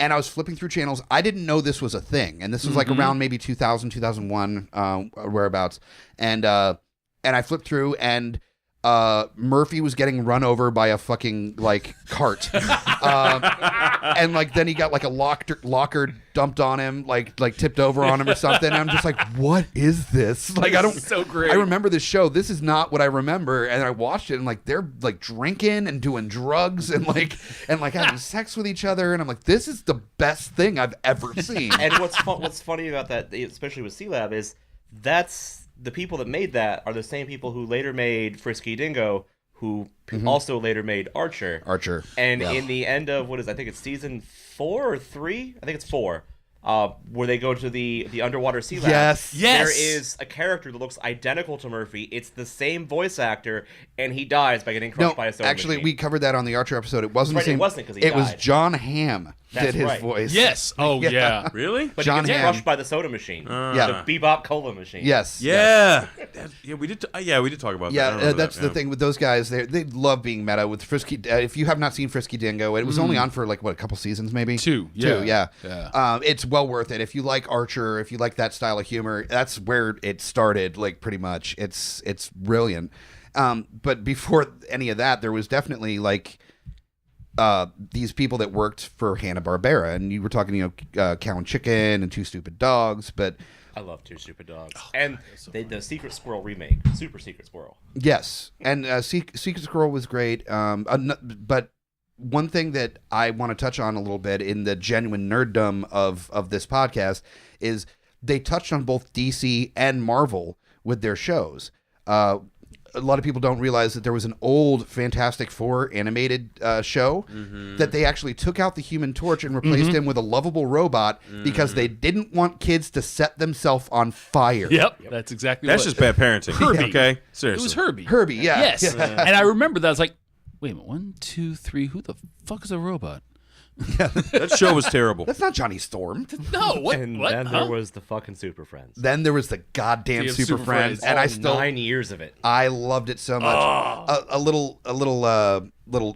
And I was flipping through channels. I didn't know this was a thing, and this was like around maybe 2000, 2001, whereabouts. And I flipped through, and Murphy was getting run over by a fucking like cart, and like then he got like a locker dumped on him, like tipped over on him or something. And I'm just like, what is this? Like I don't. So great. I remember this show. This is not what I remember. And I watched it, and like they're like drinking and doing drugs and like having sex with each other. And I'm like, this is the best thing I've ever seen. And what's funny about that, especially with C-Lab, is that's the people that made that are the same people who later made Frisky Dingo, who also later made Archer. And in the end of I think it's season 4 or 3? I think it's 4. Where they go to the underwater sea lab. Yes. Yes. There is a character that looks identical to Murphy. It's the same voice actor, and he dies by getting crushed by a soda actually, machine. we covered that on the Archer episode. It wasn't Right, the same. it wasn't 'cause he It was died. John Hamm That's did his right. voice. Yes. Oh, yeah. Really? But John he gets Hamm. crushed by the soda machine. Yeah. The Bebop Cola machine. Yes. Yeah. Yeah, we did. We did talk about that. I Yeah, remember that's that, the thing with those guys. They love being meta with Frisky. If you have not seen Frisky Dingo, it was only on for like a couple seasons, maybe 2. Two, yeah. Yeah. It's well worth it if you like Archer, if you like that style of humor. That's where it started, like pretty much. It's brilliant. But before any of that, there was definitely like these people that worked for Hanna Barbera, and you were talking, Cow and Chicken and Two Stupid Dogs, but. I love Two Stupid Dogs. And the Secret Squirrel remake, Super Secret Squirrel. Yes, and Secret Squirrel was great. But one thing that I want to touch on a little bit in the genuine nerddom of this podcast is they touched on both DC and Marvel with their shows. A lot of people don't realize that there was an old Fantastic Four animated show that they actually took out the Human Torch and replaced him with a lovable robot because they didn't want kids to set themselves on fire. Yep. That's exactly That's what just bad parenting. Herbie. Okay, It seriously. was Herbie. Herbie, yeah. Yes. Yeah. And I remember that. I was like, wait a minute. 1, 2, 3. Who the fuck is a robot? That show was terrible. That's not Johnny Storm. No. What? And what? then Huh? there was the fucking Super Friends. Then there was the goddamn Damn Super Super Friends, Friends. and I All still 9 years of it. I loved it so much. A little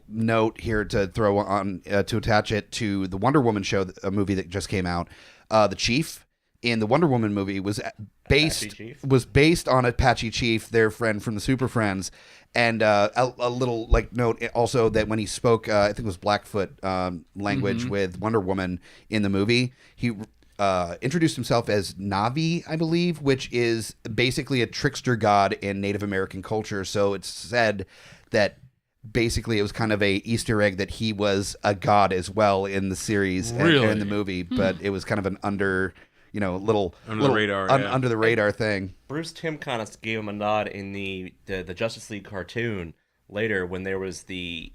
note here to throw on to attach it to the Wonder Woman show, a movie that just came out. The Chief in the Wonder Woman movie was based on Apache Chief, their friend from the Super Friends. And a little note also that when he spoke, I think it was Blackfoot language with Wonder Woman in the movie, he introduced himself as Navi, I believe, which is basically a trickster god in Native American culture. So it's said that basically it was kind of a Easter egg that he was a god as well in the series and in the movie, but it was kind of an under the radar thing. Bruce Timm kind of gave him a nod in the Justice League cartoon later when there was the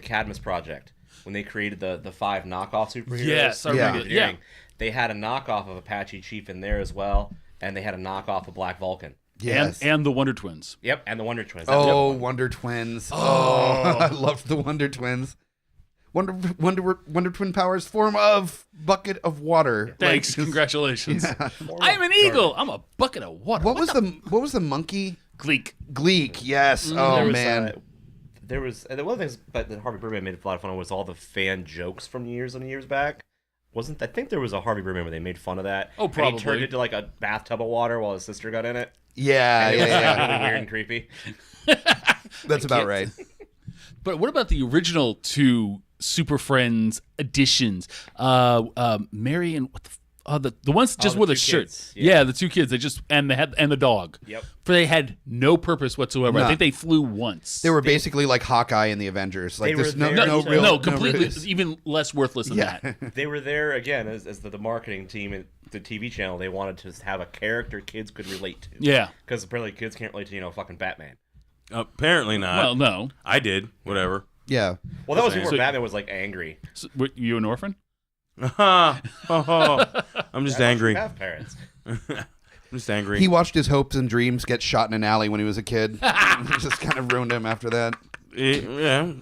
Cadmus Project, when they created the 5 knockoff superheroes. Yes, I remember it. Yeah. They had a knockoff of Apache Chief in there as well, and they had a knockoff of Black Vulcan. Yes. And the Wonder Twins. Yep, and the Wonder Twins. That was the other one. Wonder Twins. Oh, I loved the Wonder Twins. Wonder Twin powers form of bucket of water. Thanks. Congratulations. I'm an eagle. I'm a bucket of water. What was the monkey? Gleek? Gleek. Yes. There Oh was, man. There was, and one of the things that Harvey Birdman made a lot of fun of was all the fan jokes from years and years back. I think there was a Harvey Birdman where they made fun of that. Oh, probably. And he turned it into like a bathtub of water while his sister got in it. Yeah, And it was yeah. like, really weird and creepy. That's about right. But what about the original two Super Friends editions? Mary and the ones just the with a two shirt. kids, Yeah. yeah. The two kids. And the dog. Yep. For they had no purpose whatsoever. No. I think they flew once. They were basically like Hawkeye and the Avengers. Like They there's were no there no to- real no, completely, real- even less worthless than that. They were there again as the marketing team at the TV channel. They wanted to have a character kids could relate to. Yeah. Because apparently kids can't relate to, fucking Batman. Apparently not. Well, no. I did. Whatever. Yeah. Well, that was So- before Batman was like angry. So, were you an orphan? I'm just angry. You have parents. I'm just angry. He watched his hopes and dreams get shot in an alley when he was a kid. It just kind of ruined him after that. Yeah.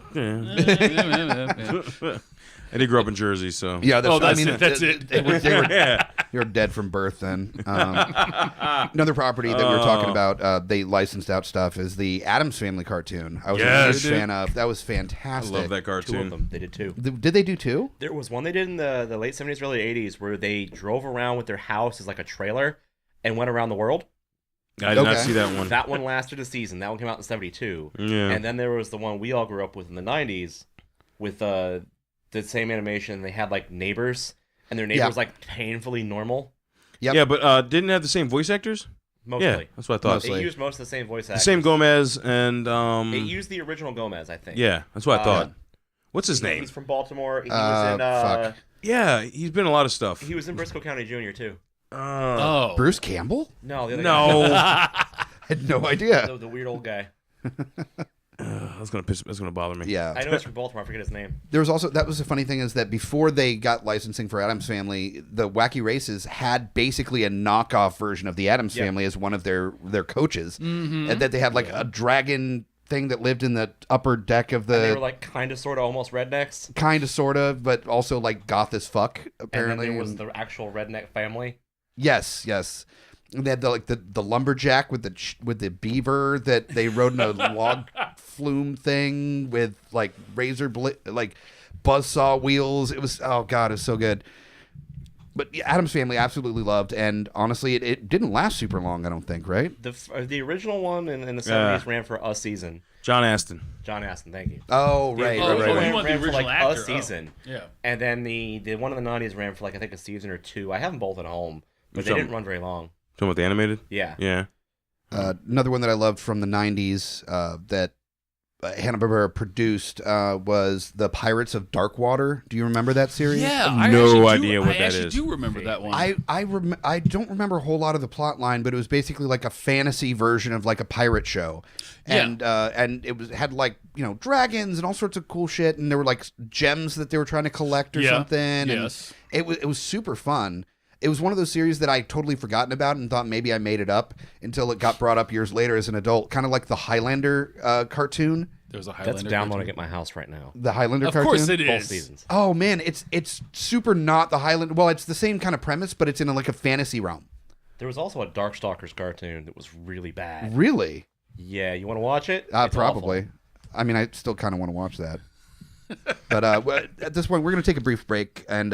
And he grew up in Jersey, so. Yeah, That's it. They were Yeah. They were dead from birth then. Another property that we were talking about, they licensed out stuff, is the Addams Family cartoon. I was a huge fan of. That was I fantastic. love that Two of cartoon. them. They did two. Did they do two? There was one they did in the late 70s, early 80s where they drove around with their house as like a trailer and went around the world. I did not Okay. see that one. That one lasted a season. That one came out in 72. Yeah. And then there was the one we all grew up with in the 90s with the same animation. They had like neighbors, and their neighbors like painfully normal. Yep. Yeah, but didn't it have the same voice actors? Mostly. Yeah, that's what I thought. Mostly. It used most of the same voice The actors. same Gomez and It used the original Gomez, I think. yeah, that's what I thought. What's his name? He's from Baltimore. He was in fuck. Yeah, he's been in a lot of stuff. he was in Briscoe County Jr. too. Oh. Bruce Campbell? No, the other No, I had no idea. guy. The weird old guy. that's gonna bother me. Yeah. I know he's from Baltimore. I forget his name. There was also, that was the funny thing, is that before they got licensing for Addams Family, the Wacky Races had basically a knockoff version of the Addams Family as one of their coaches, and that they had like a dragon thing that lived in the upper deck of They were the like kind of, sort of, almost rednecks. kind of, sort of, but also like goth as fuck. Apparently, And then there was the actual redneck family. yes. And they had the lumberjack with the beaver that they rode in a log flume thing with like like buzzsaw wheels. It was, oh god, it was so good. But yeah, Addams Family absolutely loved, and honestly, it didn't last super long. I don't think, right? The original one in the 70s ran for a season. John Aston. John Aston, thank you. Oh right, Oh, right. you Ran want the for original like actor. a season. Oh, yeah. And then the one in the 90s ran for like I think a season or two. I have them both at home, but Which they one? didn't run very long. Talking about the animated? Yeah. Yeah. Another one that I loved from the 90s that Hanna Barbera produced was the Pirates of Darkwater. Do you remember that series? Yeah, I have no idea what that I actually is. do remember that one. I don't remember a whole lot of the plot line, but it was basically like a fantasy version of like a pirate show, and it had like dragons and all sorts of cool shit, and there were like gems that they were trying to collect or something. Yes. And it was super fun. It was one of those series that I totally forgotten about and thought maybe I made it up until it got brought up years later as an adult, kind of like the Highlander cartoon. There was a Highlander. That's downloading at my house right now. The Highlander Of cartoon. course it Both is. seasons. Oh man, it's super not the Highlander. Well, it's the same kind of premise, but it's in like a fantasy realm. There was also a Darkstalkers cartoon that was really bad. Really? Yeah, you want to watch it? It's Probably. awful. I mean, I still kind of want to watch that. But at this point, we're going to take a brief break and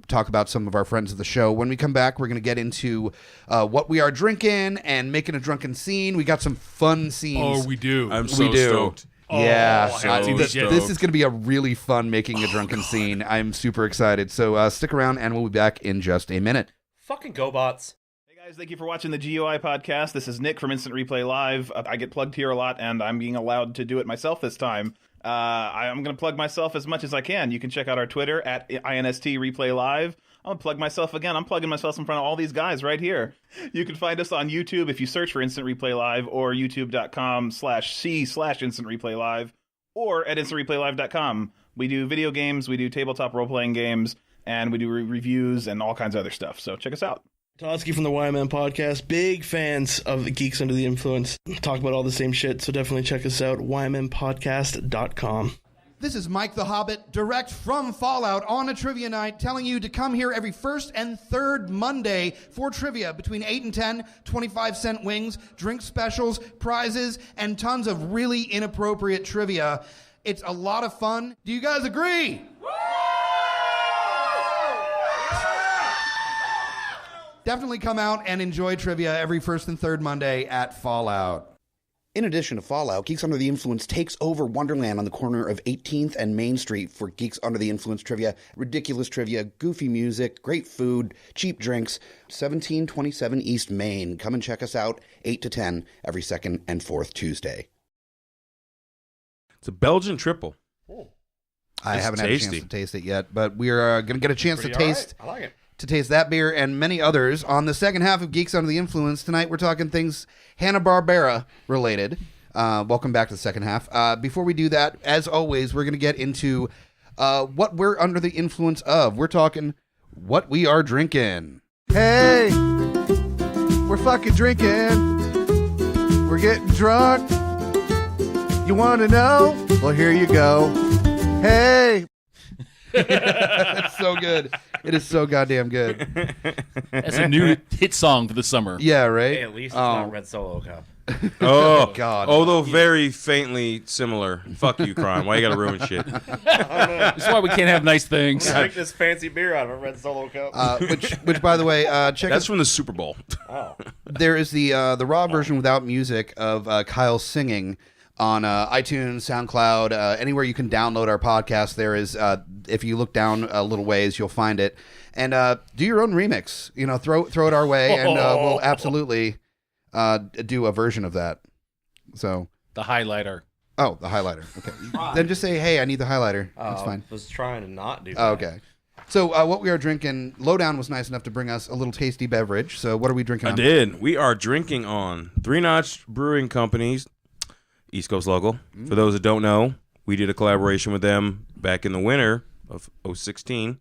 talk about some of our friends of the show. When we come back, we're going to get into what we are drinking and making a drunken scene. We got some fun scenes. Oh, we do. I'm so do. stoked. Yeah, Oh, so this stoked. is going to be a really fun making a drunken scene. I'm super excited. So stick around, and we'll be back in just a minute. Fucking GoBots. Hey guys, thank you for watching the GUI podcast. This is Nick from Instant Replay Live. I get plugged here a lot, and I'm being allowed to do it myself this time. I'm going to plug myself as much as I can. You can check out our Twitter at INST Replay Live. I'm going to plug myself again. I'm plugging myself in front of all these guys right here. You can find us on YouTube if you search for Instant Replay Live, or youtube.com/c/Instant Replay Live, or at instantreplaylive.com. We do video games, we do tabletop role-playing games, and we do reviews and all kinds of other stuff. So check us out. Totsky from the YMN podcast. Big fans of the Geeks Under the Influence. Talk about all the same shit, so definitely check us out. YMNpodcast.com. This is Mike the Hobbit, direct from Fallout on a trivia night, telling you to come here every first and third Monday for trivia between 8 and 10, 25-cent wings, drink specials, prizes, and tons of really inappropriate trivia. It's a lot of fun. Do you guys agree? definitely come out and enjoy trivia every first and third Monday at Fallout. In addition to Fallout, Geeks Under the Influence takes over Wonderland on the corner of 18th and Main Street for Geeks Under the Influence trivia, ridiculous trivia, goofy music, great food, cheap drinks. 1727 East Main. Come and check us out 8 to 10 every second and fourth Tuesday. It's a Belgian triple. I It's haven't had a tasty. chance to taste it yet, but we're going to get a chance to Pretty all right. taste I like it. that beer and many others on the second half of Geeks Under the Influence. Tonight we're talking things Hanna Barbera related. Welcome back to the second half. Before we do that, as always, we're going to get into what we're under the influence of. We're talking what we are drinking. Hey, we're fucking drinking. We're getting drunk. You want to know? Well, here you go. Hey. It's so good. It is so goddamn good. That's a new hit song for the summer. Yeah, right? Hey, at least it's not Red Solo Cup. Oh, God. Although very faintly similar. Fuck you, Cron. Why you gotta ruin shit? That's why we can't have nice things. Drink this fancy beer out of a Red Solo Cup. Which, by the way, check That's out. from the Super Bowl. Oh. There is the raw version without music of Kyle singing on iTunes, SoundCloud, anywhere you can download our podcast. There is, if you look down a little ways, you'll find it. And do your own remix. You know, throw it our way, and we'll absolutely do a version of that. So The highlighter. the highlighter. Okay, then just say, "Hey, I need the highlighter." That's fine. I was trying to not do that. Oh, okay. So what we are drinking, Lowdown was nice enough to bring us a little tasty beverage. So what are we drinking I on? did. We are drinking on Three Notch Brewing Company's East Coast local. For those that don't know, we did a collaboration with them back in the winter of 2016.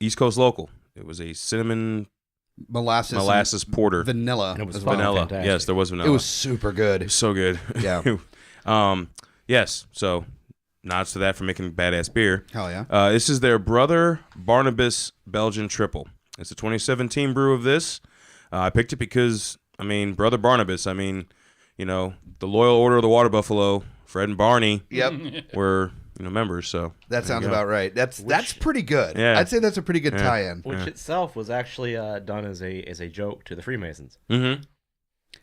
East Coast local. It was a cinnamon Molasses porter. vanilla. And it was as fun. well. Vanilla. Fantastic. Yes, there was vanilla. It was super good. so good. Yeah. Yes. So nods to that for making badass beer. Hell yeah. This is their Brother Barnabas Belgian Triple. It's a 2017 brew of this. I picked it because, Brother Barnabas, you know, the Loyal Order of the Water Buffalo, Fred and Barney Yep. were, members. So That there sounds you go. about right. That's pretty good. Yeah. I'd say that's a pretty good tie-in. Which itself was actually done as a joke to the Freemasons. Mm-hmm.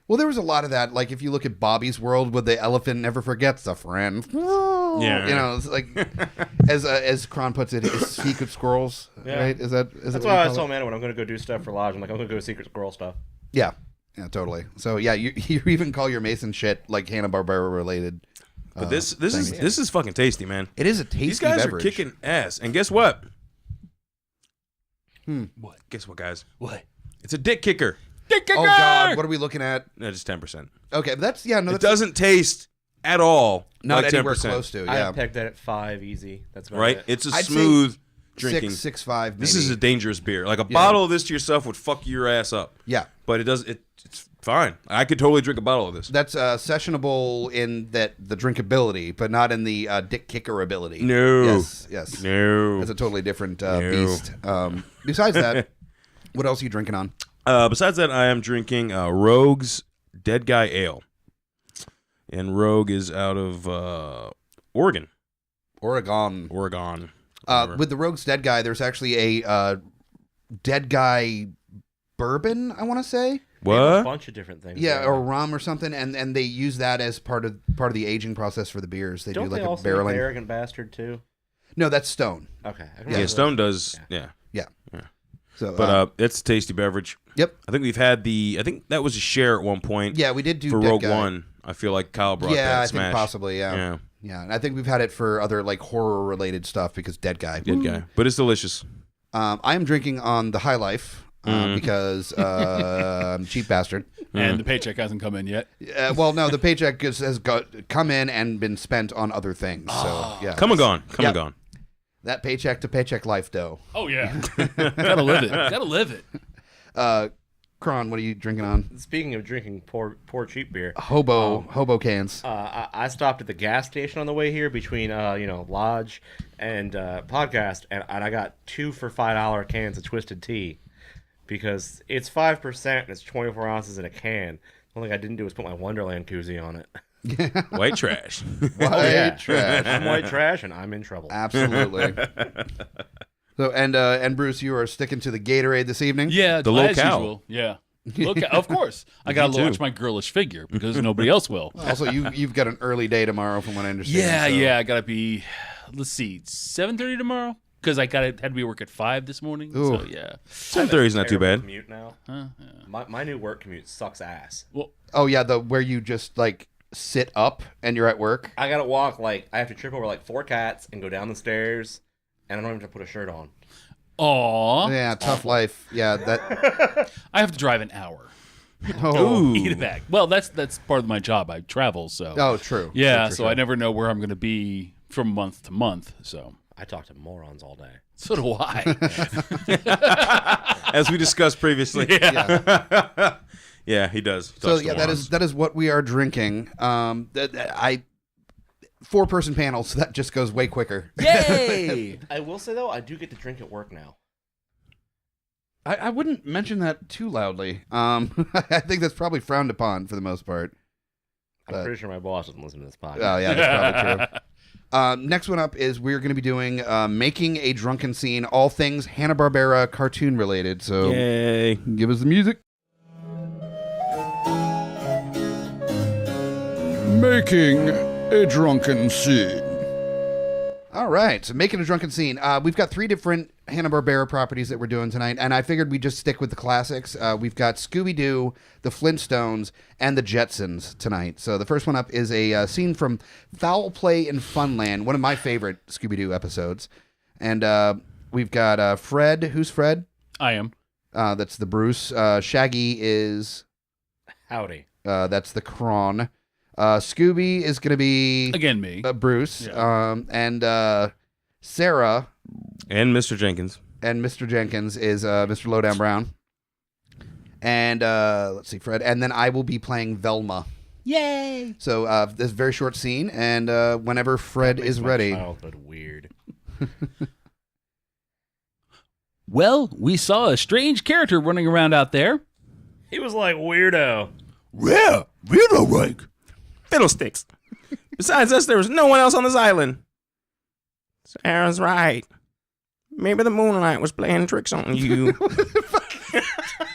Well, there was a lot of that. Like if you look at Bobby's World, with the elephant never forgets a friend. Yeah. You know, it's like as Cron puts it, it's secret squirrels. Yeah. Right? Is that That's what why you I call told it? Amanda when I'm going to go do stuff for Lodge, I'm like, I'm going to go Secret Squirrel stuff. Yeah. Yeah, totally. So yeah, you even call your Mason shit like Hanna Barbera related. But this is fucking tasty, man. It is a tasty These guys beverage. are kicking ass. And guess what? What? Guess what, guys? What? It's a dick kicker. Oh God, what are we looking at? No, just 10%. Okay, that's no, It that's doesn't taste at all not like anywhere 10%. close to. I Yeah, pegged that at 5 easy. That's about Right? it. It's a I'd say smooth drinking. 6.5. This is a dangerous beer. Like a bottle of this to yourself would fuck your ass up. Yeah. But it's fine. I could totally drink a bottle of this. That's sessionable in that the drinkability, but not in the dick kicker ability. No. Yes. No. That's a totally different beast. Besides that, what else are you drinking on? Besides that, I am drinking Rogue's Dead Guy Ale. And Rogue is out of Oregon. Oregon. Whatever. With the Rogue's Dead Guy, there's actually a Dead Guy bourbon, I want to say. They have a What? bunch of different things. Yeah, or rum or something, and they use that as part of the aging process for the beers. They Don't do like they a also make the barreling. Arrogant Bastard too? No, that's Stone. Okay. Yeah, Stone does. Yeah. Yeah. So, But it's a tasty beverage. yep. I think we've had I think that was a share at one point. Yeah, we did do For Dead Rogue Guy. One. I feel like Kyle brought Yeah, that I smash. think possibly. Yeah. And I think we've had it for other like horror related stuff because Dead Guy. Dead Guy. But it's delicious. I am drinking on the High Life because I'm a cheap bastard. And the paycheck hasn't come in yet. Well, no, the paycheck has come in and been spent on other things. So yeah, Come and gone. Come Yep. and gone. that paycheck to paycheck life dough. Oh, yeah. Gotta live it. Gotta live it. Cron, what are you drinking on? Speaking of drinking poor cheap beer, Hobo cans. I stopped at the gas station on the way here between Lodge and podcast, and I got 2 for $5 cans of Twisted Tea because it's 5% and it's 24 ounces in a can. The only thing I didn't do was put my Wonderland koozie on it. White trash. White trash. I'm white trash and I'm in trouble. Absolutely. So and Bruce, you are sticking to the Gatorade this evening. Yeah, The as locale. usual. Yeah. Of course. I got to too. watch my girlish figure because nobody else will. Also, you've got an early day tomorrow, from what I understand. Yeah, so. yeah. I got to be, let's see, 7:30 tomorrow? Because I had to be work at 5 this morning. Ooh. So, yeah. 10:30 is not too Terrible bad. Commute now. My new work commute sucks ass. Well, Oh yeah, the where you just like sit up and you're at work. I gotta walk I have to trip over 4 cats and go down the stairs, and I don't even have to put a shirt on. aw. Yeah, tough life. Yeah, that. I have to drive an hour. Oh, Eat it back. Well, that's part of my job. I travel, so. oh, true. Yeah, True, so I never know where I'm going to be from month to month, so. I talk to morons all day. So do I. As we discussed previously. Yeah. Yeah, he does. So yeah, that is what we are drinking. I 4-person panel, so that just goes way quicker. Yay! I will say though, I do get to drink at work now. I wouldn't mention that too loudly. I think that's probably frowned upon for the most part. I'm pretty sure my boss doesn't listen to this podcast. Oh yeah, that's probably true. Next one up is we're going to be doing Making a Drunken Scene, all things Hanna Barbera cartoon related. So Yay. give us the music. Making a Drunken Scene. All right, so Making a Drunken Scene. We've got 3 different Hanna-Barbera properties that we're doing tonight, and I figured we'd just stick with the classics. We've got Scooby-Doo, the Flintstones, and the Jetsons tonight. So the first one up is a scene from Foul Play in Funland, one of my favorite Scooby-Doo episodes. And we've got Fred. Who's Fred? I am. That's the Bruce. Shaggy is... Howdy. That's the Cron. Scooby is going to be... Again, me. Bruce. Yeah. And Sarah... And Mr. Jenkins. And Mr. Jenkins is Mr. Lowdown Brown. And let's see, Fred. And then I will be playing Velma. Yay! So this is a very short scene, and whenever Fred Makes is my ready. childhood weird. Well, we saw a strange character running around out there. He was like weirdo. Yeah, weirdo like. Fiddlesticks. Besides us, there was no one else on this island. Sarah's right. Maybe the moonlight was playing tricks on you.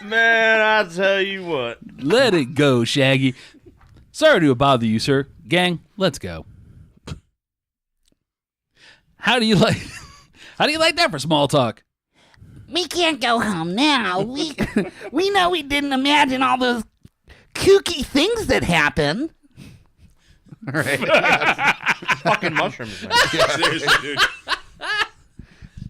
Man, I tell you what. Let it go, Shaggy. Sorry to bother you, sir. Gang, let's go. How do you like that for small talk? We can't go home now. We know we didn't imagine all those kooky things that happen. All right. Fucking mushrooms, man. Seriously, dude.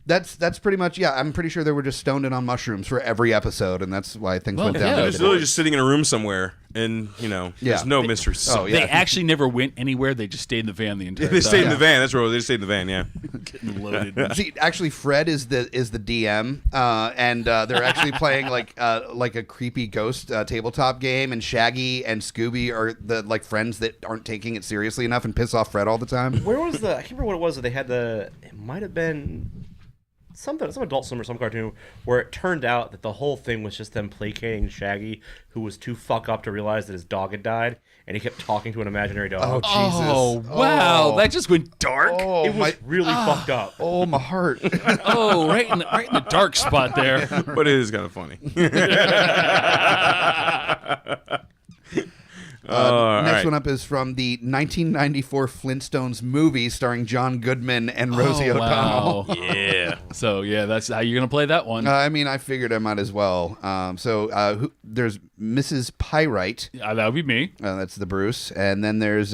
That's pretty much, yeah, I'm pretty sure they were just stoned in on mushrooms for every episode, and that's why things went down. yeah. They're just literally just sitting in a room somewhere, and, Yeah. there's no mystery. Oh, yeah. They actually never went anywhere. They just stayed in the van the entire time. They stayed in the van. That's right. They stayed in the van, yeah. Getting loaded. See, actually, Fred is the DM, and they're actually playing like a creepy ghost tabletop game, and Shaggy and Scooby are the friends that aren't taking it seriously enough and piss off Fred all the time. Where was I can't remember what it was that they had it might have been some Adult Swim or some cartoon where it turned out that the whole thing was just them placating Shaggy, who was too fuck up to realize that his dog had died, and he kept talking to an imaginary dog. Oh, Jesus. Oh, wow. Oh. That just went dark. Oh, it was really fucked up. Oh, my heart. Oh, right in the dark spot there. But it is kind of funny. Next one up is from the 1994 Flintstones movie starring John Goodman and Rosie O'Donnell. Wow. Yeah. So, yeah, that's how you're going to play that one. I mean, I figured I might as well. There's Mrs. Pyrite. That would be me. That's the Bruce. And then there's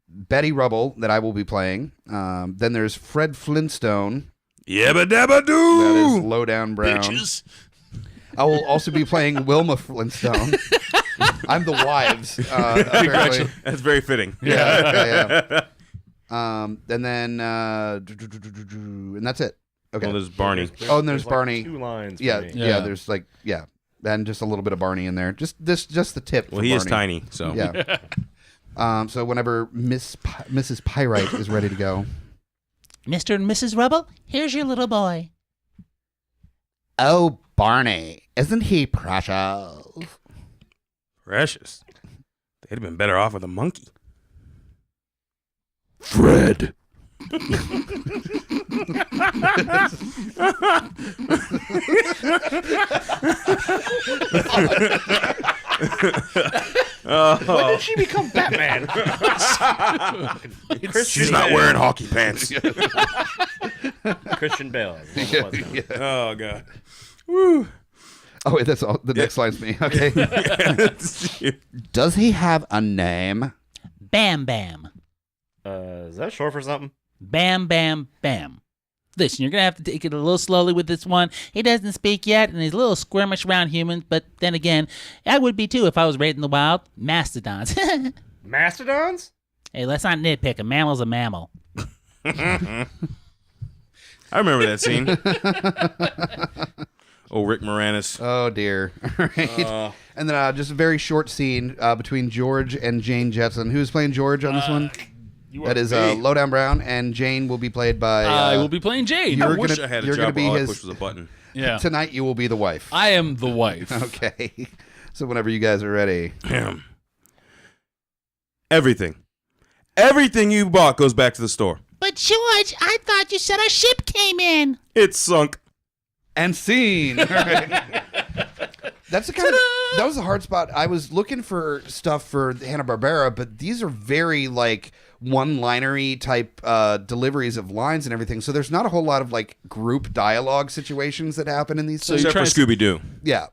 Betty Rubble that I will be playing. Then there's Fred Flintstone. Yabba dabba doo. That is Lowdown Brown. Bitches. I will also be playing Wilma Flintstone. I'm the wives. Apparently. That's very fitting. Yeah. And then and that's it. Okay. Well, there's Barney. Oh, and there's Barney. 2 lines. For Yeah, me. yeah. There's and just a little bit of Barney in there. Just the tip. Well, for he is Barney. tiny, so. Yeah. So whenever Mrs. Pyrite is ready to go. Mr. and Mrs. Rubble, here's your little boy. Oh, Barney, isn't he precious? Precious. They'd have been better off with a monkey. Fred, When did she become Batman? She's not wearing hockey pants. Christian Bale. Oh, God. Woo. Oh, wait, that's all. The next line's me. Okay. Does he have a name? Bam Bam. Is that short for something? Bam Bam Bam. Listen, you're going to have to take it a little slowly with this one. He doesn't speak yet, and he's a little squirmish around humans, but then again, I would be too if I was raised in the wild. Mastodons. Mastodons? Hey, let's not nitpick. A mammal's a mammal. I remember that scene. Oh, Rick Moranis. Oh, dear. All right. And then just a very short scene between George and Jane Jetson. Who's playing George on this one? That is Lowdown Brown, and Jane will be played by... I will be playing Jane. I wish I had a job where all I pushed was a button. Yeah. Tonight you will be the wife. I am the wife. Okay. So whenever you guys are ready. Everything you bought goes back to the store. But George, I thought you said our ship came in. It's sunk. And scene. That's the kind of... That was a hard spot. I was looking for stuff for Hanna Barbera, but these are very like one-linery type deliveries of lines and everything. So there's not a whole lot of like group dialogue situations that happen in these. So Except for Scooby-Doo. Yeah.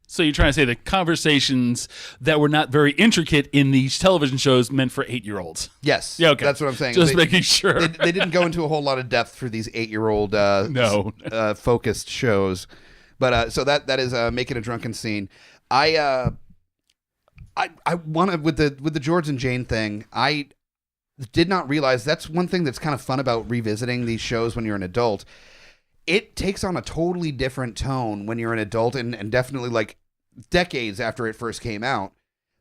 So you're trying to say the conversations that were not very intricate in these television shows meant for 8-year-olds? Yes. Yeah, okay. That's what I'm saying. Just making sure. They didn't go into a whole lot of depth for these 8-year-old focused shows. But so that is Making a Drunken Scene. I want to with the George and Jane thing. I did not realize that's one thing that's kind of fun about revisiting these shows when you're an adult. It takes on a totally different tone when you're an adult, and definitely like decades after it first came out.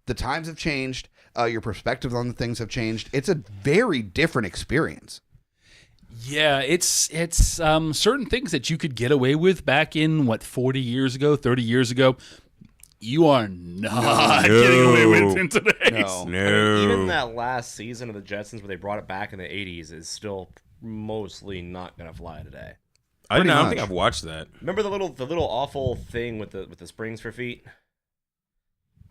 The times have changed. Your perspective on the things have changed. It's a very different experience. Yeah, it's certain things that you could get away with back in 40 years ago, 30 years ago. You are not getting away with in today's. No. I mean, even that last season of the Jetsons where they brought it back in the 80s is still mostly not going to fly today. I don't think I've watched that. Remember the little awful thing with the springs for feet?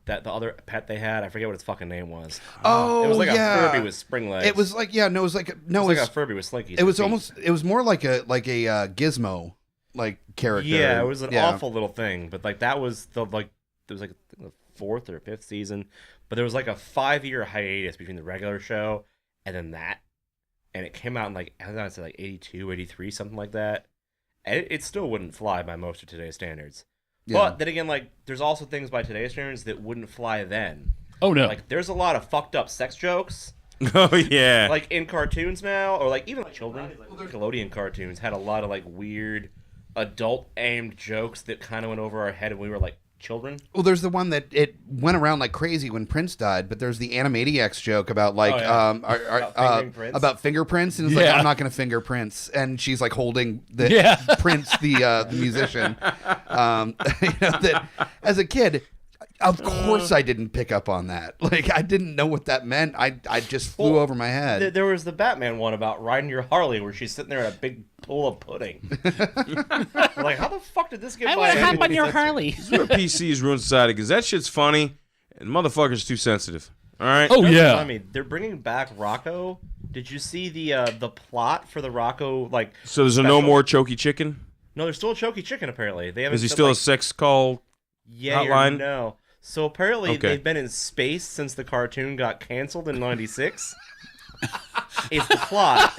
That the other pet they had, I forget what its fucking name was. Oh, it was like yeah. a Furby with spring legs. It was like it was like a Furby with slinkies. It was more like a Gizmo like character. Yeah, it was an awful little thing, but like that was there was like the 4th or 5th season, but there was like a 5-year hiatus between the regular show and then that, and it came out in like I don't know, it's like 82, 83, something like that. And it still wouldn't fly by most of today's standards. Yeah. But then again, like there's also things by today's standards that wouldn't fly then. Oh no! Like there's a lot of fucked up sex jokes. Oh yeah. Like in cartoons now, or like even like children. Nickelodeon cartoons had a lot of like weird adult aimed jokes that kind of went over our head when we were like children. Well, there's the one that it went around like crazy when Prince died, but there's the Animaniacs joke about like about fingerprints, and it's like I'm not going to finger Prince, and she's like holding the Prince the musician. That as a kid, of course I didn't pick up on that. Like I didn't know what that meant. I just flew over my head. There was the Batman one about riding your Harley where she's sitting there in a big pool of pudding. Like how the fuck did this get? I want to hop on your Harley. This is where PCs ruin society because that shit's funny and motherfuckers too sensitive. All right. Oh yeah. I mean, they're bringing back Rocco. Did you see the plot for the Rocco like? So there's no more Choky Chicken. No, there's still a Choky Chicken. Apparently, they haven't. Is he still a sex call? Yeah, hotline? No. So apparently they've been in space since the cartoon got canceled in '96. Is the plot.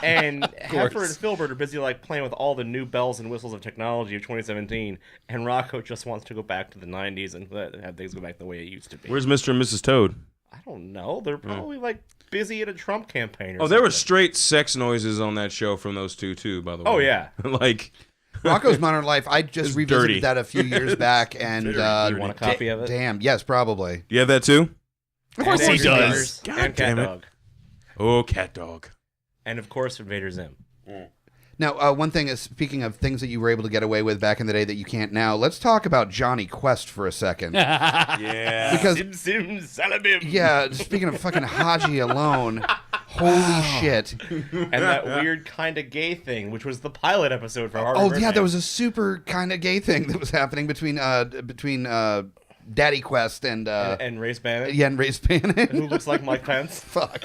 And Heifer and Filbert are busy like playing with all the new bells and whistles of technology of 2017, and Rocco just wants to go back to the 90s and have things go back the way it used to be. Where's Mr. and Mrs. Toad? I don't know. They're probably like busy at a Trump campaign or something. There were straight sex noises on that show from those two too, by the way. Oh yeah. Like Rocco's Modern Life. I just revisited that a few years back, and you want a copy of it? Damn, yes, probably. You have that too? Of course he does. And Cat Dog. Oh, Cat Dog. And of course, Invader Zim. Now, one thing is, speaking of things that you were able to get away with back in the day that you can't now, let's talk about Johnny Quest for a second. Yeah. Because, Sim Salabim. yeah, speaking of fucking Haji alone, holy shit. And that weird kind of gay thing, which was the pilot episode for Harvard. Oh, yeah, there was a super kind of gay thing that was happening between Daddy Quest and Race Bannon. Yeah, and Race Bannon. Who looks like Mike Pence. Fuck.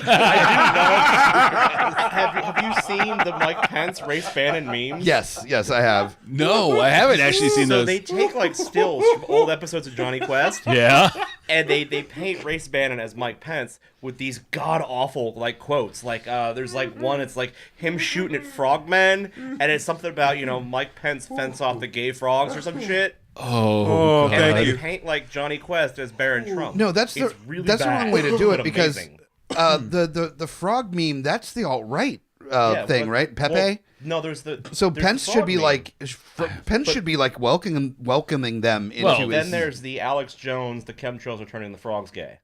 Have you seen the Mike Pence Race Bannon memes? Yes, I have. No, I haven't actually seen So those. they take like stills from old episodes of Johnny Quest. Yeah. And they paint Race Bannon as Mike Pence with these god awful like quotes. Like there's like one, it's like him shooting at frogmen, and it's something about, you know, Mike Pence fence off the gay frogs or some shit. Oh, And thank they you. paint like Johnny Quest as Baron Trump. No, that's It's the really that's the bad, wrong way to do it but because amazing. the frog meme, that's the alt-right thing, but- right? Pepe. well, no, there's the So there's Pence the should be frog meme. like Pence should be like welcoming them into Well, his. Then there's the Alex Jones, the chemtrails are turning the frogs gay.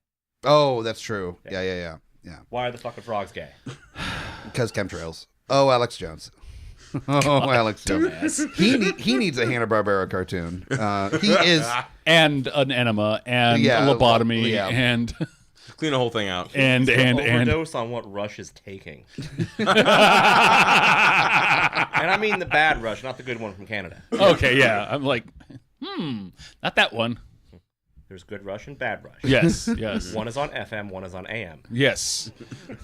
Oh, that's true. Yeah. Why are the fucking frogs gay? Because chemtrails. Oh, Alex Jones. Oh, Alex Jones. He needs a Hanna Barbera cartoon. He is. And an enema and Yeah, a lobotomy yeah. and Clean the whole thing out. and Overdose on what Rush is taking. And I mean the bad Rush, not the good one from Canada. okay, yeah. I'm like, not that one. There's good Rush and bad Rush. Yes, yes. One is on FM, one is on AM. Yes.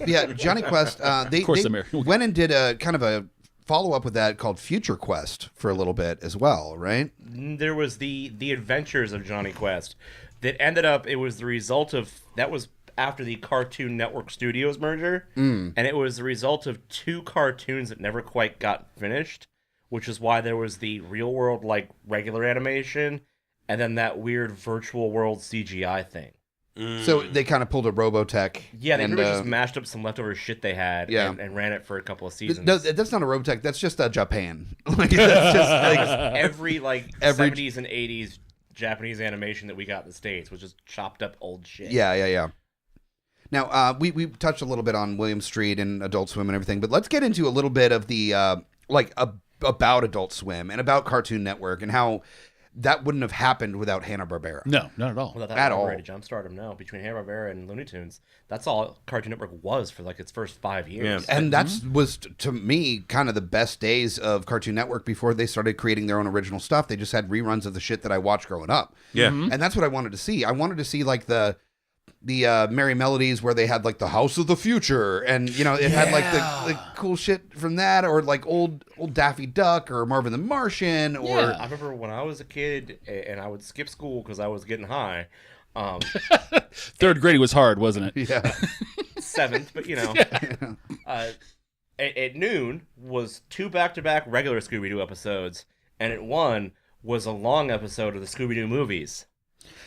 Yeah, Johnny Quest. They course they American. went and did a kind of a follow-up with that called Future Quest for a little bit as well, right? There was the Adventures of Johnny Quest that ended up, it was the result of, that was after the Cartoon Network Studios merger, and it was the result of two cartoons that never quite got finished, which is why there was the real world, like, regular animation, and then that weird virtual world CGI thing. So they kind of pulled a Robotech. Yeah, they and, pretty much just mashed up some leftover shit they had and ran it for a couple of seasons. No, that's not a Robotech. That's just Japan. Like, that's just like every 70s and 80s Japanese animation that we got in the States was just chopped up old shit. Yeah. Now, we touched a little bit on William Street and Adult Swim and everything, but let's get into a little bit of the about Adult Swim and about Cartoon Network and how that wouldn't have happened without Hanna-Barbera. No, not at all. Without that At all. ready to jumpstart them now. Between Hanna-Barbera and Looney Tunes, that's all Cartoon Network was for like its first 5 years. Yeah. And that's was, to me, kind of the best days of Cartoon Network before they started creating their own original stuff. They just had reruns of the shit that I watched growing up. Yeah. And that's what I wanted to see. I wanted to see, like, the Merry Melodies where they had, like, the House of the Future. And, you know, it had, like, the cool shit from that. Or, like, old Daffy Duck or Marvin the Martian. Or I remember when I was a kid and I would skip school because I was getting high. Third grade was hard, wasn't it? Yeah. 7th, but, you know. At noon was 2 back-to-back regular Scooby-Doo episodes. And at 1 was a long episode of the Scooby-Doo movies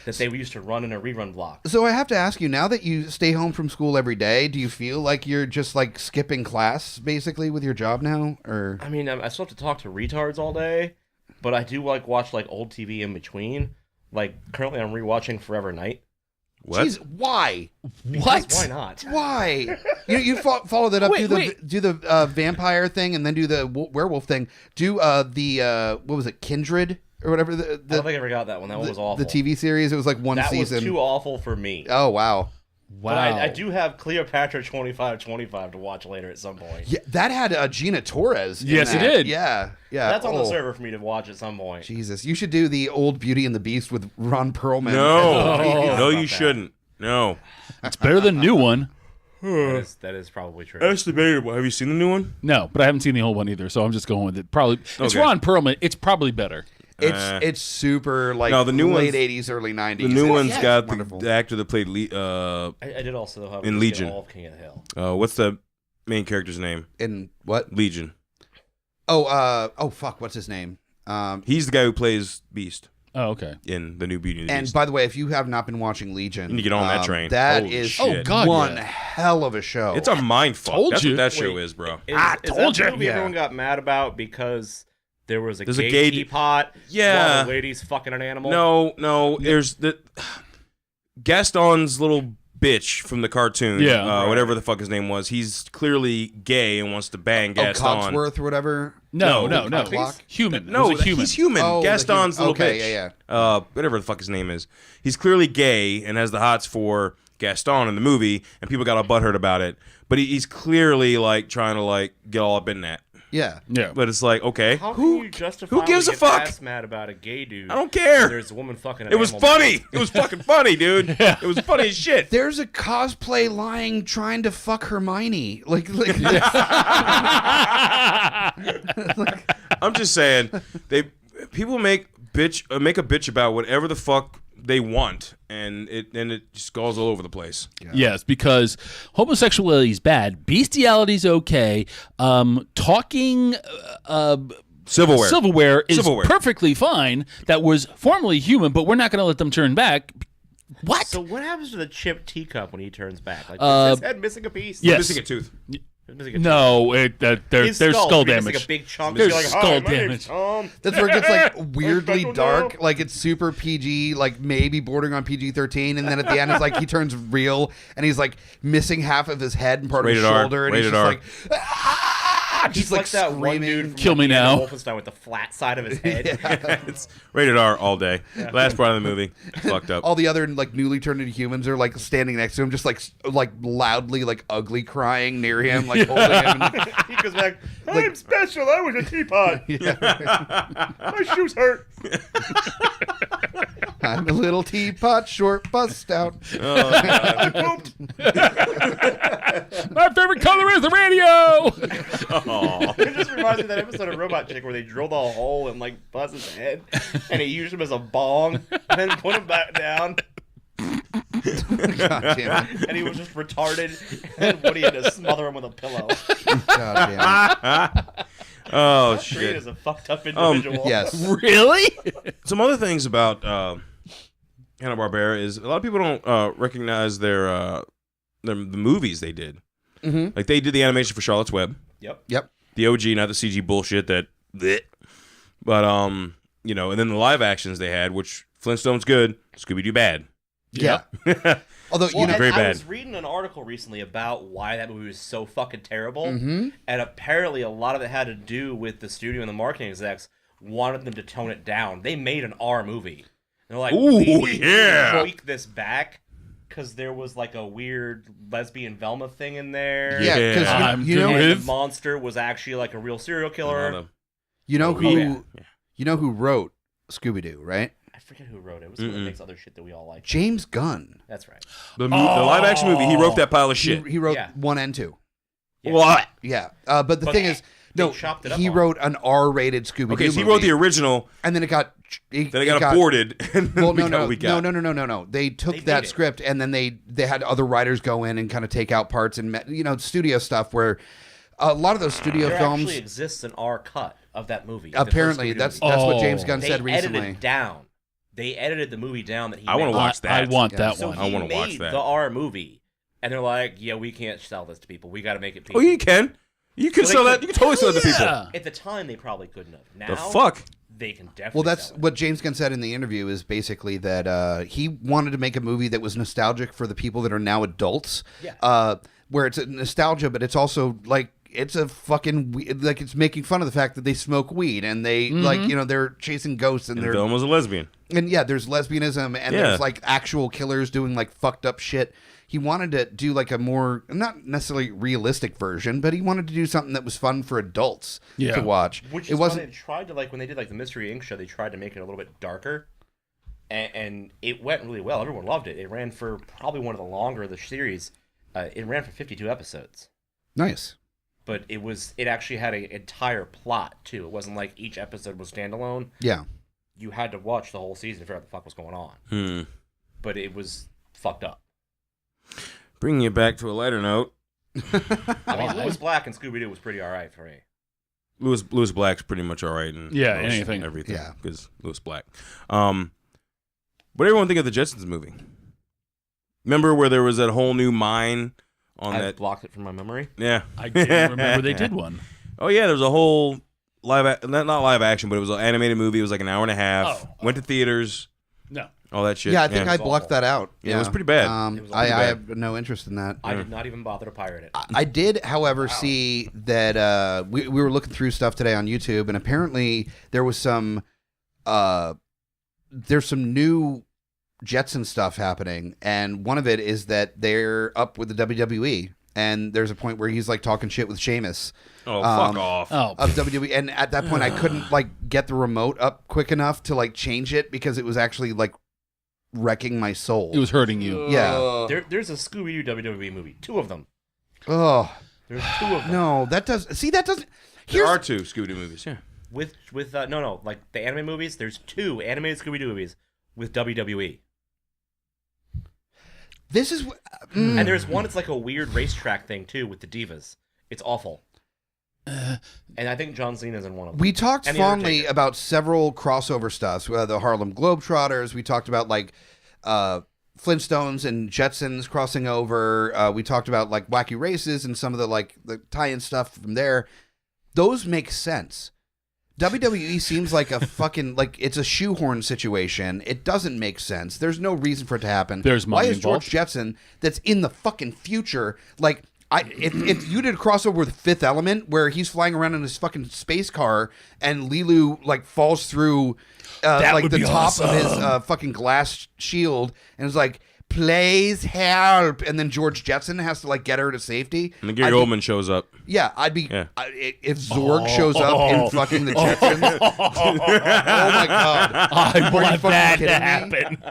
that they used to run in a rerun block. So I have to ask you, now that you stay home from school every day, do you feel like you're just, like, skipping class, basically, with your job now? Or I mean, I still have to talk to retards all day, but I do like watch like old TV in between. Like currently, I'm rewatching Forever Night. What? Jeez, why? Because why not? Why? You follow that up. Do the vampire thing, and then do the werewolf thing. Do the what was it, Kindred or whatever? I don't think I ever got that one. That one was awful. The TV series. It was like one that season. was too awful for me. Oh wow. Wow. But I do have Cleopatra 2525 to watch later at some point. Yeah, that had Gina Torres. Yes, in it that. did. Yeah. That's on the server for me to watch at some point. Jesus, you should do the old Beauty and the Beast with Ron Perlman. No, you shouldn't. No. It's better than new one. That is probably true. That's debatable. Have you seen the new one? No, but I haven't seen the whole one either, so I'm just going with it. Probably it's Okay. Ron Perlman. It's probably better. It's super like No, the new late one's- 80s, early 90s. The new one's It's got wonderful. the actor that played I did also have in Legion. all of King of the Hill. what's the main character's name? In what? Legion. Oh, fuck, what's his name? He's the guy who plays Beast Oh, okay. in the new Beauty and the And Beast. by the way, if you have not been watching Legion, You need to get on that train. That Holy is shit. Oh, God, one yeah. hell of a show. It's a mind fuck. Told That's you. what that show Wait. is, bro. Is told that you. movie Yeah. everyone got mad about because there was a There's a gay gay- teapot Yeah. while the lady's fucking an animal? No. There's the Gaston's little bitch from the cartoon. Yeah. Whatever the fuck his name was. He's clearly gay and wants to bang Gaston. Cogsworth or whatever. No. Clock? Human. No, It was a human. he's human. Oh, the Gaston's human. little Okay, bitch. yeah. Whatever the fuck his name is. He's clearly gay and has the hots for Gaston in the movie, and people got all butthurt about it. But he's clearly like trying to like get all up in that. Yeah. Yeah. But it's like, okay, How can you justify who gives a fuck? ass mad about a gay dude? I don't care. when there's a woman fucking an It was animal. funny. It was fucking funny, dude. It was funny as shit. There's a cosplay lying trying to fuck Hermione. I'm just saying, people make a bitch about whatever the fuck they want, and it just goes all over the place. Yes, because homosexuality is bad. Bestiality is okay. Talking silverware is perfectly fine. That was formerly human, but we're not going to let them turn back. What? So what happens to the chipped teacup when he turns back? Like, is his head missing a piece? Yes. Missing a tooth. No, there's skull damage. Missing a big chunk. There's You're like, skull "Hi, my name's damage. Tom." That's where it gets like weirdly don't dark, know. like it's super PG, like maybe bordering on PG-13, and then at the end it's like he turns real and he's like missing half of his head and part of his Rated R. shoulder, and Rated he's just R. like, ah! He's like that one screaming. dude from Kill me the end now. of Wolfenstein with the flat side of his head. It's rated R all day. Last part of the movie, fucked up. All the other like newly turned into humans are like standing next to him, just like loudly, like ugly crying near him, like holding him. And, He goes back, I'm special, I was a teapot. My shoes hurt. I'm a little teapot, short, bust out. I pooped. My favorite color is the radio. It just reminds me of that episode of Robot Chick where they drilled a hole and like bust his head and he used him as a bong and then put him back down. God damn it. And he was just retarded and Woody had to smother him with a pillow. God damn it. Oh Green shit. is a fucked up individual. Yes. Really? Some other things about Hanna Barbera is a lot of people don't recognize the movies they did. Mm-hmm. Like they did the animation for Charlotte's Web, Yep. the OG, not the CG bullshit that. Bleh. But you know, and then the live actions they had, which Flintstones good, Scooby-Doo bad. Yeah. Although Well, you know, very I bad. was reading an article recently about why that movie was so fucking terrible, Mm-hmm. and apparently a lot of it had to do with the studio and the marketing execs wanted them to tone it down. They made an R movie. They're like, Ooh, we need yeah. to tweak this back because there was like a weird lesbian Velma thing in there. yeah, Yeah. because I'm you know, good. And Riff. the monster was actually like a real serial killer. you know who, Yeah. you know who wrote Scooby-Doo, right? I forget who wrote it. It was someone that makes other shit that we all like. James Gunn. That's right. The live action movie, he wrote that pile of shit. He wrote Yeah. 1 and 2. Yeah. What? Yeah, but the But thing is, they no, chopped it up he on wrote an R-rated Scooby-Doo Okay, so he movie, wrote the original, and then it got then it got aborted, and then Well, we no, got no, what we got. no. They took They that did it. script and then they had other writers go in and kind of take out parts and studio stuff where a lot of those studio There films. actually exists an R cut of that movie. Apparently, the first Scooby-Doo that's movie. what James Gunn They said recently. edited down. They edited the movie down that he I want made. to watch that. I want Yeah. that So one. I he wanna watch made that. the R movie, and they're like, "Yeah, we can't sell this to people. We got to make it." PG. Oh, you can. You can Well, they sell could- that. You can totally sell that to people. Yeah. At the time, they probably couldn't have. Now, The fuck? they can definitely. Well, that's sell it. what James Gunn said in the interview is basically that he wanted to make a movie that was nostalgic for the people that are now adults. Yeah. Where it's a nostalgia, but it's also like it's a fucking like it's making fun of the fact that they smoke weed and they like they're chasing ghosts and And they're Velma's a lesbian. and yeah, there's lesbianism and Yeah. there's like actual killers doing like fucked up shit. He wanted to do like a more not necessarily realistic version, but he wanted to do something that was fun for adults to watch. Which it is why wasn't they tried to when they did the Mystery Inc. show, they tried to make it a little bit darker, and it went really well. Everyone loved it. It ran for probably one of the longer of the series. It ran for 52 episodes. nice. But it actually had an entire plot too. It wasn't like each episode was standalone. Yeah. You had to watch the whole season to figure out what the fuck was going on. But it was fucked up. Bringing it back to a lighter note, I mean, Lewis Black and Scooby-Doo was pretty alright for me. Lewis Black's pretty much all right in Yeah, most anything. everything. Yeah. Because Lewis Black. What do everyone think of the Jetsons movie? Remember where there was that whole new mine on I that? blocked it from my memory. Yeah, I didn't remember they did one. Oh yeah, there was a whole not live action, but it was an animated movie. It was like an hour and a half. Oh. Went to theaters. No. all that shit. Yeah, I think I blocked that out. Yeah, it was pretty bad. I have no interest in that. I did not even bother to pirate it. I did, however, see that we were looking through stuff today on YouTube, and apparently there was some there's some new Jetson stuff happening, and one of it is that they're up with the WWE, and there's a point where he's like talking shit with Sheamus. Oh, fuck off. Of WWE, and at that point I couldn't like get the remote up quick enough to like change it because it was actually like wrecking my soul. It was hurting you. Yeah. There's a Scooby-Doo WWE movie. 2 of them. Oh. There's 2 of them. No, that doesn't. See, that doesn't. There are 2 Scooby-Doo movies, yeah. With no, like the anime movies, there's 2 animated Scooby-Doo movies with WWE. This is and there's one. It's like a weird racetrack thing too with the divas. It's awful. And I think John Cena's in one of them. We talked fondly about several crossover stuffs. The Harlem Globetrotters. We talked about like Flintstones and Jetsons crossing over. We talked about like Wacky Races and some of the tie-in stuff from there. Those make sense. WWE seems like a fucking like it's a shoehorn situation. It doesn't make sense. There's no reason for it to happen. There's money Why is involved. George Jetson that's in the fucking future like if you did a crossover with Fifth Element where he's flying around in his fucking space car and Leeloo like falls through like the top of his fucking glass shield and is like, please help, and then George Jetson has to like get her to safety. And then Gary Oldman shows up. Yeah, I'd be if Zorg shows up in fucking the Jetsons. Oh my god! I want that to happen.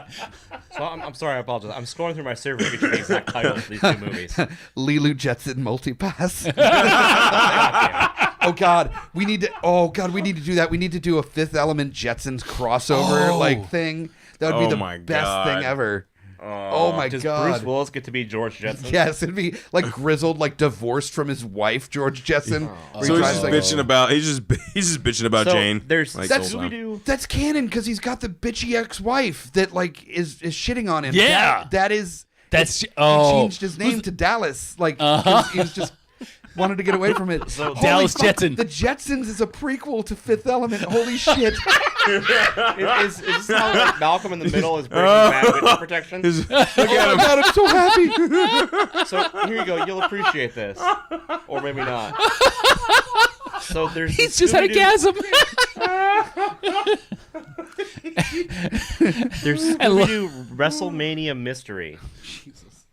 So I'm sorry, I apologize. I'm scrolling through my server to get you the exact titles of these 2 movies. Leeloo Jetson Multipass. Oh god, we need to. Oh god, we need to do that. We need to do a Fifth Element Jetsons crossover like thing. That would be the best thing ever. Oh my Does god! Bruce Willis get to be George Jetson? Yes, it'd be like grizzled, like divorced from his wife, George Jetson. So he's just bitching about he's just bitching about So Jane. there's like, that's Scooby-Doo. That's canon because he's got the bitchy ex-wife that like is shitting on him. Yeah. That's That's he changed his name to Dallas. Like he was just wanted to get away from it. So Dallas Jetson. The Jetsons is a prequel to Fifth Element. Holy shit! Is this how like Malcolm in the Middle is breaking bad witness protection? Oh my god, I'm so happy. So here you go. You'll appreciate this, or maybe not. So there's He's just had a gasm. There's Scooby-Doo WrestleMania Mystery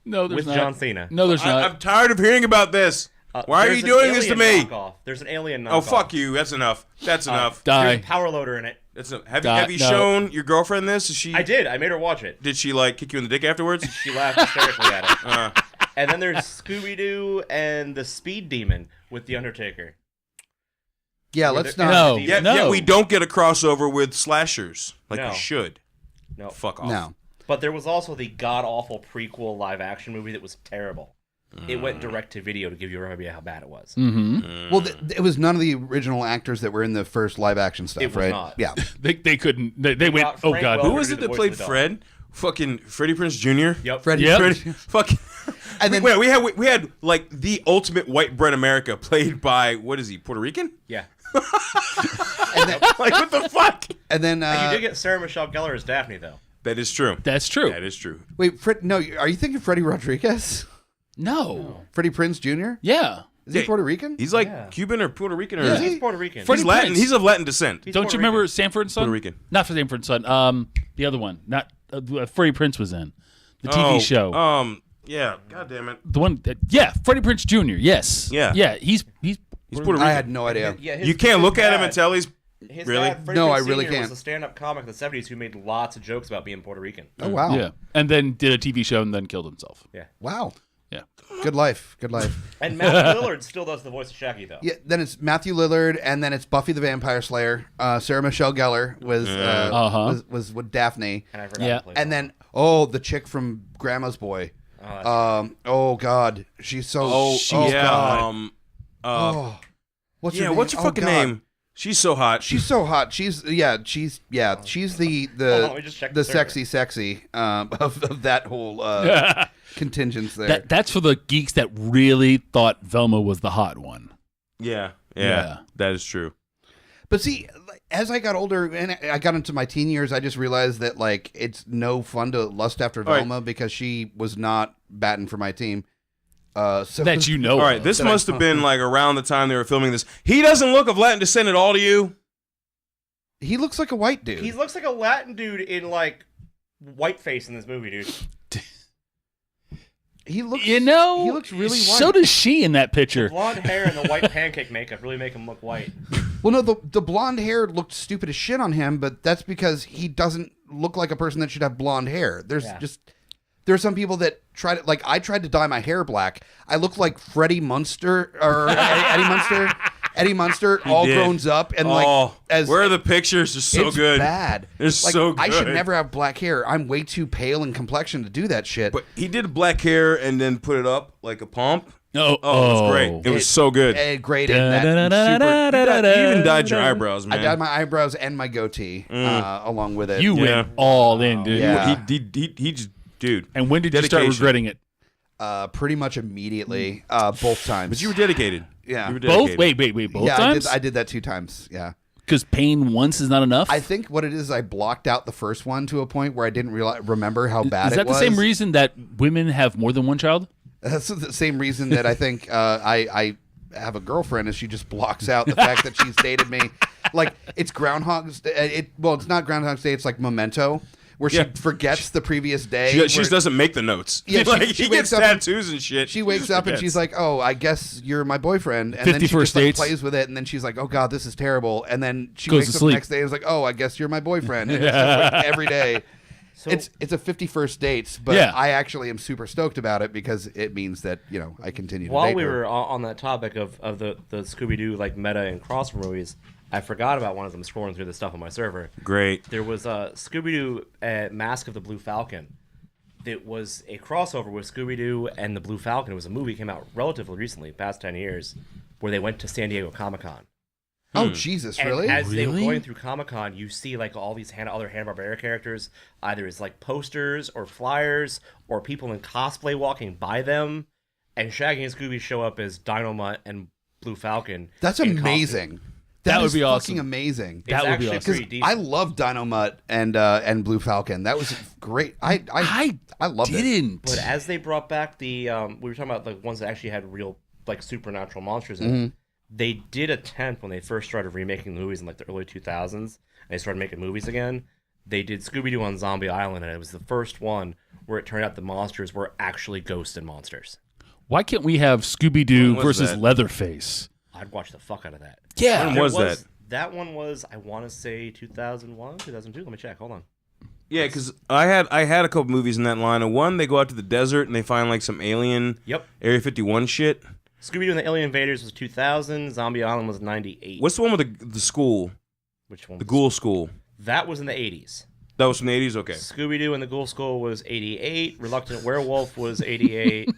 No, there's with not. John Cena. No, there's not. I'm tired of hearing about this. Why are There's you doing an this to alien me? knockoff. There's an alien knockoff. Oh, fuck you. That's enough. That's enough. Die. There's a power loader in it. That's have you shown your girlfriend this? Is she? I did. I made her watch it. Did she like kick you in the dick afterwards? She laughed hysterically at it. And then there's Scooby-Doo and the Speed Demon with the Undertaker. Yeah, Where let's they're- not. No. Yet No. we don't get a crossover with slashers like No. we should. No. Fuck off. No. But there was also the god-awful prequel live-action movie that was terrible. It went direct to video to give you an idea how bad it was. Well, it was none of the original actors that were in the first live action stuff, It was right? not. Yeah. They couldn't. They went. got Oh Frank god. Welker Who was to it do that the voice played of the dog. Fred? Fucking Freddie Prinze Jr. Yep. Freddie. Yep. Freddie, fucking. And then we had like the ultimate white bread America played by what is he, Puerto Rican? Yeah. and then, Like what the fuck? and then You did get Sarah Michelle Gellar as Daphne, though. That is true. That's true. That is true. wait, no, are you thinking Freddie Rodriguez? No. Freddie Prinze Jr.? Yeah. Is he Puerto Rican? He's like Yeah. Cuban or Puerto Rican or Is he? He's Puerto Rican. Freddie he's Latin. Prinze. He's of Latin descent. He's Don't Puerto you remember Rican. Sanford and Son? Puerto Rican. Not Sanford and Son. The other one. Not Freddie Prinze was in the TV show. Yeah. God damn it. The one. Yeah. Freddie Prinze Jr. Yes. Yeah. Yeah. He's Puerto Rican. I had no idea. Yeah, You can't look at him and tell he's His really. dad, Freddie No, I Prinze really Sr. can't. was a stand-up comic in the 70s who made lots of jokes about being Puerto Rican. Oh, wow. Yeah. And then did a TV show and then killed himself. Yeah. Wow. Yeah. Good life. Good life. And Matthew Lillard still does the voice of Shaggy, though. Yeah, then it's Matthew Lillard, and then it's Buffy the Vampire Slayer. Sarah Michelle Gellar was with Daphne. And I forgot Yeah. to play And that. then, the chick from Grandma's Boy. Oh, that's right. Oh, God. She's so... yeah. God. What's her name? What's her Oh, fucking God. name? She's so hot. She's so hot. She's the Hold on, let me just check the server. sexy of that whole contingent there. That's for the geeks that really thought Velma was the hot one. Yeah. Yeah. That is true. But see, like, as I got older and I got into my teen years, I just realized that like it's no fun to lust after Velma because she was not batting for my team. So that you know. All right, this must have been like around the time they were filming this. He doesn't look of Latin descent at all to you. He looks like a white dude. He looks like a Latin dude in like whiteface in this movie, dude. He looks, he looks really white. So does she in that picture. The blonde hair and the white pancake makeup really make him look white. Well, no, the blonde hair looked stupid as shit on him, but that's because he doesn't look like a person that should have blonde hair. There are some people that I tried to dye my hair black. I look like Freddie Munster or Eddie Munster. Eddie Munster, all grown up, and where are the pictures? Are so it's good. Bad. They're so good. I should never have black hair. I'm way too pale in complexion to do that shit. But he did black hair and then put it up like a pump. Oh, it was great. It was so good. Great. In that You even dyed your eyebrows, man. I dyed my eyebrows and my goatee along with it. You went all in, dude. Yeah. He just, dude. And when did you start regretting it? Pretty much immediately, both times. But you were dedicated. Yeah. You were dedicated. Both? Wait, both times? I did that 2 times, yeah. Because pain once is not enough? I think what it is, I blocked out the first one to a point where I didn't remember how bad it was. Is that the same reason that women have more than one child? That's the same reason that I think I have a girlfriend, is she just blocks out the fact that she's dated me. Like, it's Groundhog's Day. Well, it's not Groundhog's Day, it's like Memento, where she forgets the previous day. She just doesn't make the notes. Yeah, she gets tattoos and shit. She wakes up and she's like, "Oh, I guess you're my boyfriend." And then she just plays with it, and then she's like, "Oh God, this is terrible." And then she wakes up the next day and is like, "Oh, I guess you're my boyfriend." And it's just like every day. So, it's a 51st dates, but I actually am super stoked about it because it means that I continue to date her. While we were on that topic of the Scooby-Doo like meta and crossover movies, I forgot about one of them scrolling through the stuff on my server. Great. There was a Scooby-Doo Mask of the Blue Falcon. It was a crossover with Scooby-Doo and the Blue Falcon. It was a movie that came out relatively recently, past 10 years, where they went to San Diego Comic-Con. Oh, Jesus, really? And as they were going through Comic-Con, you see like all these other Hanna Barbera characters, either as like posters or flyers or people in cosplay walking by them. And Shaggy and Scooby show up as Dynamite and Blue Falcon. That's amazing. That would be fucking amazing. That would be awesome. Because I love Dynamite and Blue Falcon. That was great. I loved it. But as they brought back the we were talking about the ones that actually had real like supernatural monsters in it. They did attempt when they first started remaking the movies in like the early 2000s, and they started making movies again. They did Scooby-Doo on Zombie Island, and it was the first one where it turned out the monsters were actually ghosts and monsters. Why can't we have Scooby-Doo versus Leatherface? I'd watch the fuck out of that. Yeah. When was that? That one was, I want to say 2001, 2002. Let me check. Hold on. Yeah, because I had a couple movies in that line. And one, they go out to the desert and they find like some alien Area 51 shit. Scooby-Doo and the Alien Invaders was 2000. Zombie Island was 98. What's the one with the school? Which one? The Ghoul School. That was in the 80s. That was from the 80s? Okay. Scooby-Doo and the Ghoul School was 88. Reluctant Werewolf was 88.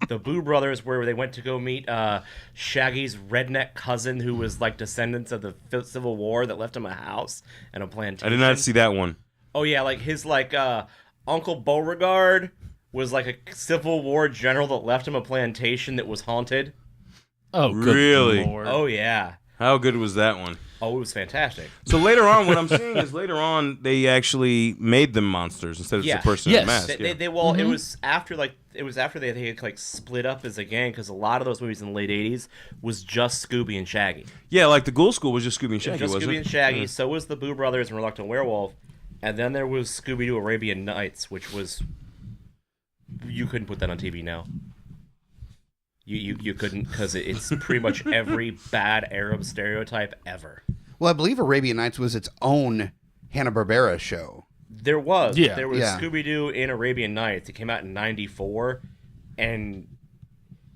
The Boo Brothers, where they went to go meet Shaggy's redneck cousin, who was like descendants of the Civil War that left him a house and a plantation. I did not see that one. Oh, yeah, like his Uncle Beauregard was like a Civil War general that left him a plantation that was haunted. Oh, good really? Lord. Oh, yeah. How good was that one? Oh, it was fantastic. So later on, what I'm saying is later on, they actually made them monsters instead of just a person in a mask. It was after they had like split up as a gang, because a lot of those movies in the late 80s was just Scooby and Shaggy. Yeah, like the Ghoul School was just Scooby and Shaggy, wasn't it? Scooby and Shaggy. So was the Boo Brothers and Reluctant Werewolf. And then there was Scooby-Doo Arabian Nights, which was... You couldn't put that on TV now. You couldn't, because it's pretty much every bad Arab stereotype ever. Well, I believe Arabian Nights was its own Hanna-Barbera show. There was. Yeah. There was Scooby-Doo in Arabian Nights. It came out in 94. And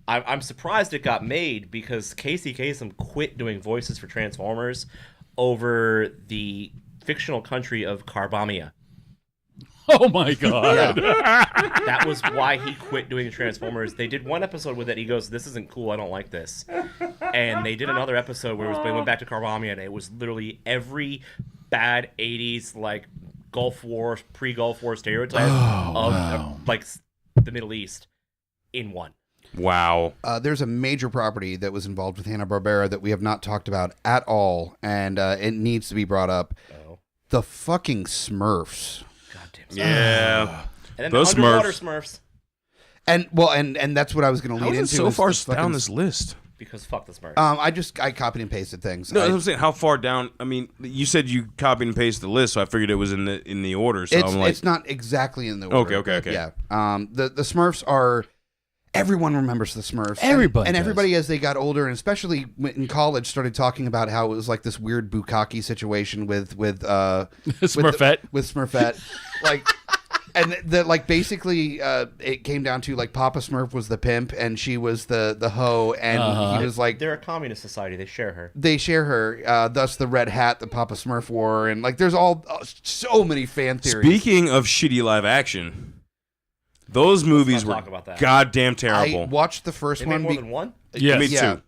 I'm surprised it got made, because Casey Kasem quit doing voices for Transformers over the fictional country of Carbamia. Oh my God. That was why he quit doing Transformers. They did one episode with it. He goes, "This isn't cool. I don't like this." And they did another episode where they went back to Carbamia, and it was literally every bad 80s like Gulf War, pre-Gulf War stereotype of like the Middle East in one. Wow. There's a major property that was involved with Hanna Barbera that we have not talked about at all, and it needs to be brought up. The fucking Smurfs. Goddamn. Yeah. And then Those the underwater Smurfs. And that's what I was going to lead into. So far is the down fucking- this list. Because fuck the Smurfs. I copied and pasted things. No, I'm saying how far down. I mean, you said you copied and pasted the list, so I figured it was in the order. So I'm like, it's not exactly in the order. Okay. Yeah. The Smurfs are. Everyone remembers the Smurfs. Everybody as they got older, and especially in college, started talking about how it was like this weird bukkake situation with Smurfette. with Smurfette, like. And basically, it came down to like Papa Smurf was the pimp and she was the hoe, and he was like, they're a communist society. They share her. Thus the red hat that Papa Smurf wore, and like there's so many fan theories. Speaking of shitty live action, those movies were goddamn terrible. I watched the first one. More than one? Yeah, me too.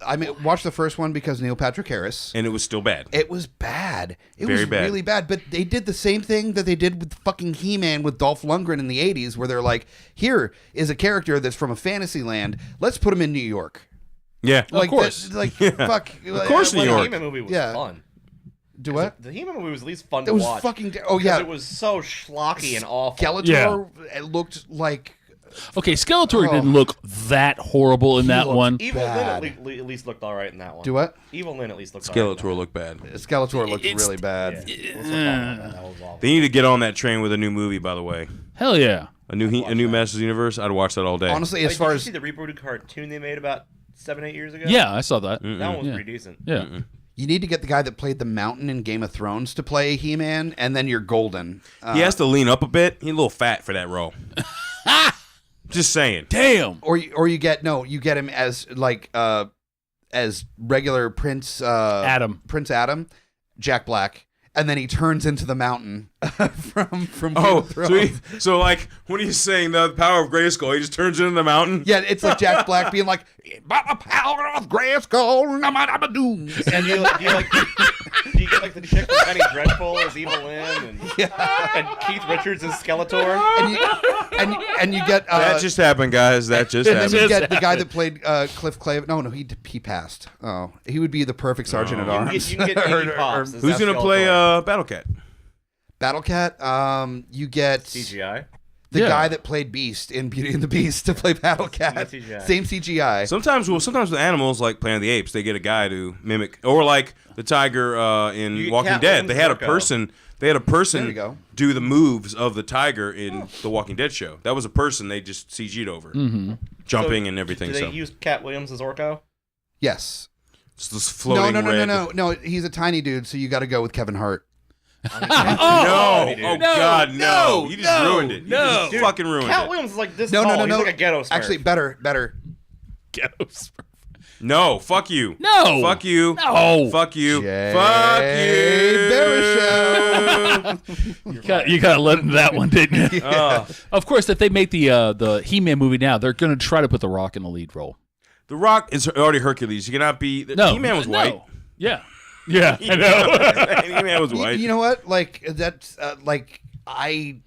I watched the first one because Neil Patrick Harris. And it was still bad. It was bad. It Very was bad. really bad. But they did the same thing that they did with fucking He-Man with Dolph Lundgren in the 80s, where they're like, here is a character that's from a fantasy land. Let's put him in New York. Yeah, like, of course. Fuck. Of course New York. The He-Man movie was fun. Do what? The He-Man movie was at least fun to was watch. Fucking... Oh, yeah. It was so schlocky and awful. Skeletor it looked like... Okay, Skeletor didn't look that horrible in that one. Evil Lynn at least looked all right in that one. Do what? Evil Lynn at least looked Skeletor all right. looked bad. Skeletor looked really bad. They need to get on that train with a new movie, by the way. Hell yeah. A new Masters Universe. I'd watch that all day. Honestly, Did you see the rebooted cartoon they made about 7-8 years ago? Yeah, I saw that. That one was pretty decent. Yeah. You need to get the guy that played the Mountain in Game of Thrones to play He-Man, and then you're golden. He has to lean up a bit. He's a little fat for that role. Just saying. Damn. Or you get him as as regular Prince Adam, Jack Black, and then he turns into the Mountain from Game of Thrones. So like when he's saying the power of Grayskull, he just turns into the Mountain. Yeah, it's like Jack Black being like, "By the power of Grayskull, and do you get like the chick from Penny Dreadful as Evil Lynn, and Keith Richards as Skeletor, and you get that just happened, guys. That just happened. And then you get the guy that played Cliff Clave. No, he passed. Oh, he would be the perfect Sergeant at Arms. You can get Iggy Pops as who's gonna Skeletor. play Battlecat? Battlecat. You get CGI. The guy that played Beast in Beauty and the Beast to play Battlecat. Same CGI. Sometimes with animals like Planet of the Apes, they get a guy to mimic, or like the tiger in Walking Dead. They had a person. They had a person do the moves of the tiger in the Walking Dead show. That was a person they just CG'd over, jumping and everything. Do they use Cat Williams as Orko? Yes. It's this floating No. He's a tiny dude, so you got to go with Kevin Hart. God, no! You just ruined it. You just fucking ruined it. Cat Williams is like this tall. He's like a ghetto Smurf. Actually, better. Ghetto Smurf. No, fuck you. No. Fuck you. No. Fuck you. Jay Fuck you. You got to let into that one, didn't you? Of course, if they make the He-Man movie now, they're going to try to put The Rock in the lead role. The Rock is already Hercules. You cannot be. He-Man was white. Yeah. Yeah, I know. He-Man was white. You know what? Like that's I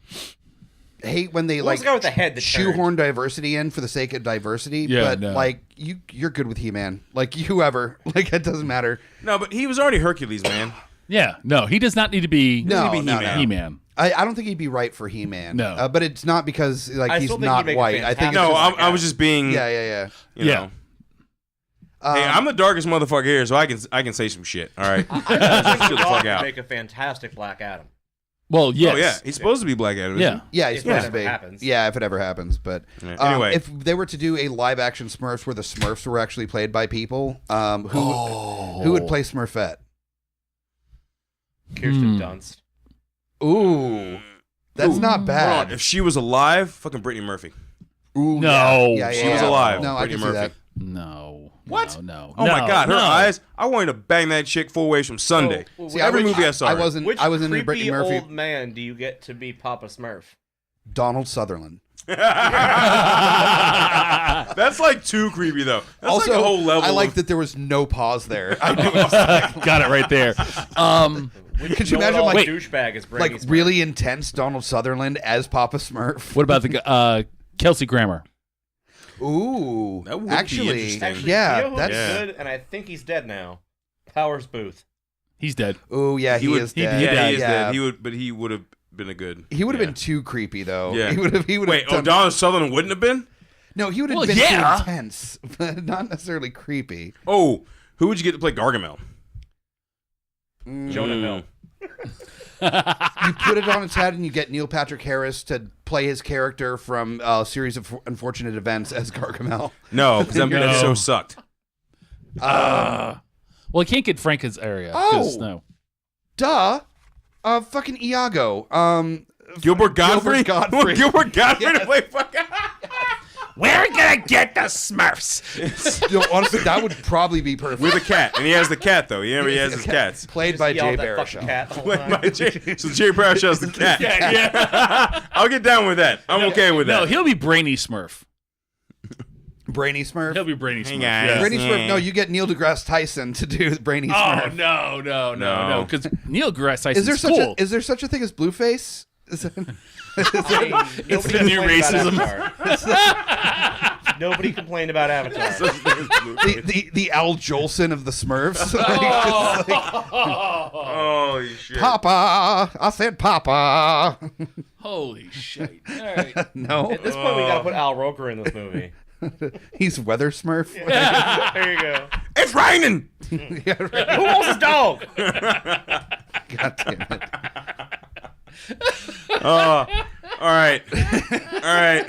hate when they the guy with the head that shoehorn diversity in for the sake of diversity. Yeah, but like you're good with He-Man. Like whoever. Like it doesn't matter. No, but he was already Hercules, man. Yeah, no, he does not need to be. He-Man. I don't think he'd be right for He-Man. No, but it's not because he's not white. I think I was just being. Yeah. You know. Hey, I'm the darkest motherfucker here, so I can say some shit. All right, I think The Rock would make a fantastic Black Adam. Well, yes. Oh, yeah, he's supposed to be Black Adam. Yeah, he's supposed to be. Happens. Yeah, if it ever happens. But anyway, if they were to do a live-action Smurfs where the Smurfs were actually played by people, who would play Smurfette? Kirsten Dunst. Ooh, that's not bad. Hold on. If she was alive, fucking Brittany Murphy. Ooh, no, she was alive. No, Brittany I can see Murphy. that. No. What? No. Oh my God, her eyes! I wanted to bang that chick full ways from Sunday. See, every movie I saw. I wasn't into Brittany Murphy. Which old man do you get to be Papa Smurf? Donald Sutherland. That's like too creepy though. That's also, like a whole level. I like that there was no pause there. Got it right there. Could you imagine like douchebag is really intense Donald Sutherland as Papa Smurf? What about the Kelsey Grammer? Ooh, That would be actually, interesting. yeah, you know who's that's good, and I think he's dead now. Powers Booth. He's dead. Ooh, yeah, he is dead. Yeah, he is Yeah. dead. He would have been a good. He would have been too creepy though. Yeah. He would have. Wait, Donald Sutherland wouldn't have been? No, he would have Well, been yeah. too intense, but not necessarily creepy. Oh, who would you get to play Gargamel? Jonah Hill. You put it on its head, and you get Neil Patrick Harris to play his character from a series of unfortunate events as Gargamel. No, because that so sucked. Well, he can't get Frank Azaria. Oh. No. Duh, fucking Iago. Gilbert Godfrey? Godfrey. Gilbert Godfrey to play fucking... We're gonna get the Smurfs. No, honestly, that would probably be perfect. With a cat. And he has the cat, though. He has his cats. Played by Yell Jay at that fucking Baruchel. cat the whole Played time. by Jay. So Jerry Baruchel's the cat. Yeah. I'll get down with that. I'm okay with that. No, he'll be Brainy Smurf. Brainy Smurf. He'll be Brainy Smurf. guys. Yeah. Brainy Smurf. No, you get Neil deGrasse Tyson to do Brainy Oh Smurf. no! Because Neil deGrasse Tyson's Is there such cool. is there such a thing as Blueface? Is it, It's the new racism. Nobody complained about Avatar. the Al Jolson of the Smurfs? Holy shit. Papa, I said Papa. Holy shit! All right. No, At this point, we gotta put Al Roker in this movie. he's Weather Smurf. There you go. It's raining! Yeah, right. Who owns his dog? God damn it. All right. All right.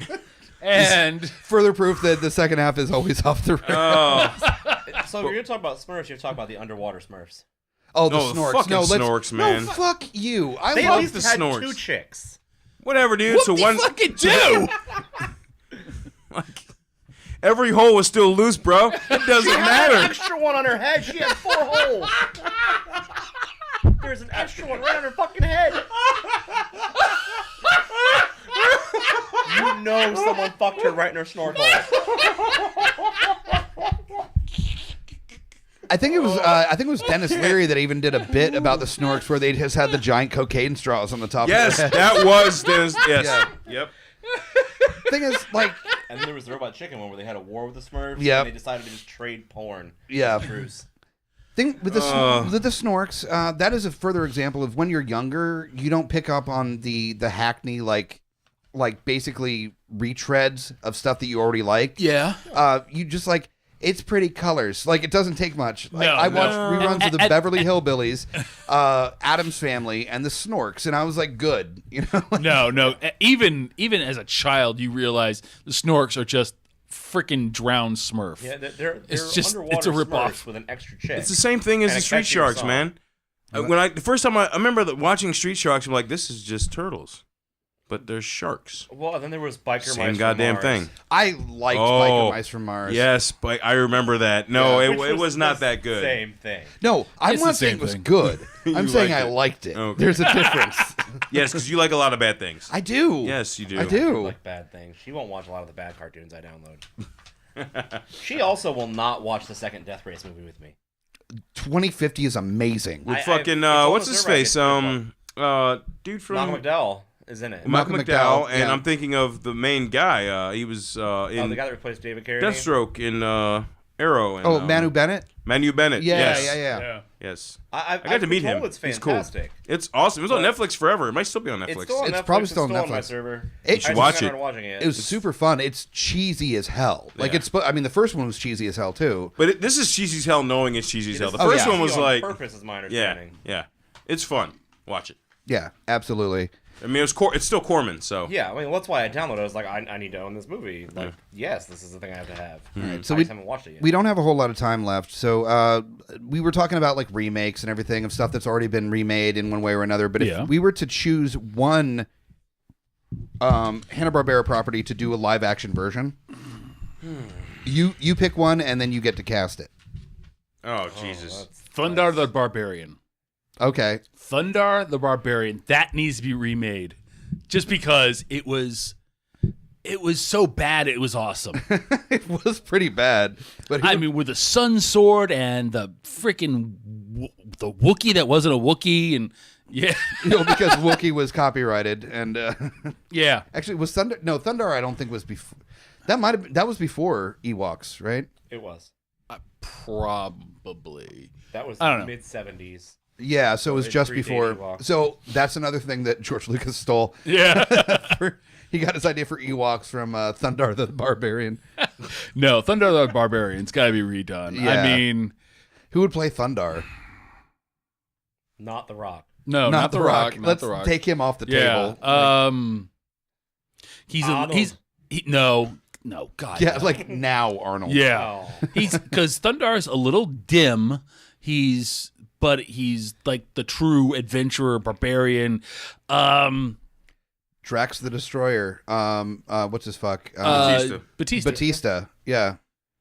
And Further proof that the second half is always off the rails. So if you're gonna talk about Smurfs, you're talking about the underwater Smurfs. Oh, the No, Snorks. fucking No, let's, Snorks, man. No, fuck you. I They at love least the had Snorks. 2 chicks. Whatever, dude. what so they one. fucking do? Like, every hole was still loose, bro. It doesn't She had an matter. extra one on her head. She had 4 holes. There's an extra one right on her fucking head. You know someone fucked her right in her snorkel. I think it was Dennis Leary that even did a bit about the Snorks where they just had the giant cocaine straws on the top Yes, of their head. that was Dennis. Yes. Yeah. Yep. Thing is, like, And then there was the Robot Chicken one where they had a war with the Smurfs. Yep. And they decided to just trade porn. Yeah. As a truce. thing with the Snorks, that is a further example of when you're younger, you don't pick up on the hackney like basically retreads of stuff that you already liked. Yeah. You just like, it's pretty colors. Like, it doesn't take much. Like, No, I watched no. reruns of the Beverly Hillbillies, Addams Family, and the Snorks, and I was like, good. You know? No. Even as a child, you realize the Snorks are just freaking drowned Smurf. Yeah, they're It's just- underwater it's a ripoff. Smurfs with an extra chick. It's the same thing as And the a Street catchier Sharks, song. man. The first time I remember watching Street Sharks, I'm like, this is just turtles, but they're sharks. Well, then there was Biker Same Mice goddamn from Mars. thing. I liked Biker Mice from Mars. Yes, but I remember that. No, Yeah. it was not that good. Same thing. No, I'm It's not the saying same it was thing. good. I'm You saying liked I it. liked it. Okay. There's a difference. Yes, because you like a lot of bad things. I do. Yes, you do. I do. Like bad things. She won't watch a lot of the bad cartoons I download. She also will not watch the second Death Race movie with me. 2050 is amazing. With I- fucking it's on what's the his server, I face? get Dude from Malcolm McDowell is in it. Malcolm Malcolm McDowell, McDowell, and yeah. I'm thinking of the main guy. He was in the guy that replaced David Carradine. Deathstroke in Arrow. And, Oh, Manu Bennett? Manu Bennett. Yeah, yes. yeah. Yes. I got to meet him. It's He's cool. fantastic. It's awesome. It was on Netflix forever. It might still be on Netflix. It's still on It's Netflix. probably still on on my Netflix. server. You should I watch just it. started watching it. It was super fun. It's cheesy as hell. Like, Yeah. I mean, the first one was cheesy as hell, too. But this is cheesy as hell, knowing it's cheesy as hell. The Oh, first yeah. one was on like, purpose, is my yeah, understanding. yeah, it's fun. Watch it. Yeah, absolutely. I mean, it's still Corman, so Yeah, I mean, that's why I downloaded it. I was like, I need to own this movie. Like, yes, this is the thing I have to have. All right, I so just haven't watched it yet. we don't have a whole lot of time left. So we were talking about like remakes and everything of stuff that's already been remade in one way or another. But Yeah. if we were to choose one Hanna-Barbera property to do a live action version, you pick one and then you get to cast it. oh Jesus. Thundar the Barbarian. Okay. Thundar the Barbarian. That needs to be remade. Just because it was so bad it was awesome. It was pretty bad. But I mean, with the sun sword and the freaking the Wookiee that wasn't a Wookiee, and yeah, because Wookiee was copyrighted and yeah. actually was Thunder. No, Thundar I don't think was before. That was before Ewoks, right? It was. Probably. That was I don't know. mid-70s. Yeah, so it was It just predated before. Ewoks. So that's another thing that George Lucas stole. Yeah. He got his idea for Ewoks from Thundar the Barbarian. No, Thunder the Barbarian's got to be redone. Yeah. I mean, Who would play Thundar? Not The Rock. no, not the Rock. Not Let's the Rock. take him off the yeah. table. Arnold. No, God. Yeah, no. like now Arnold. Yeah. Oh. He's because Thundar's a little dim. But he's like the true adventurer barbarian. Drax the Destroyer. What's his fuck? Batista. Yeah.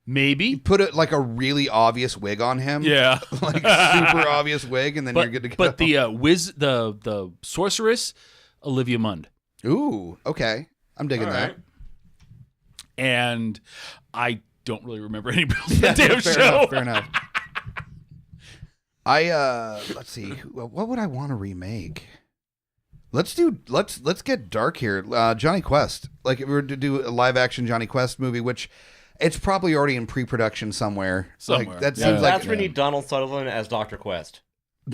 Maybe. Put it like a really obvious wig on him. Yeah. Like super obvious wig, and then you're good to go. But the the sorceress, Olivia Munn. Ooh, okay. I'm digging All that. right. And I don't really remember anybody else in the damn fair show. enough, fair enough. Let's see. What would I want to remake? Let's get dark here. Johnny Quest. Like if we were to do a live action Johnny Quest movie, which it's probably already in pre-production somewhere. Like, that seems like That's when you need Donald Sutherland as Dr. Quest.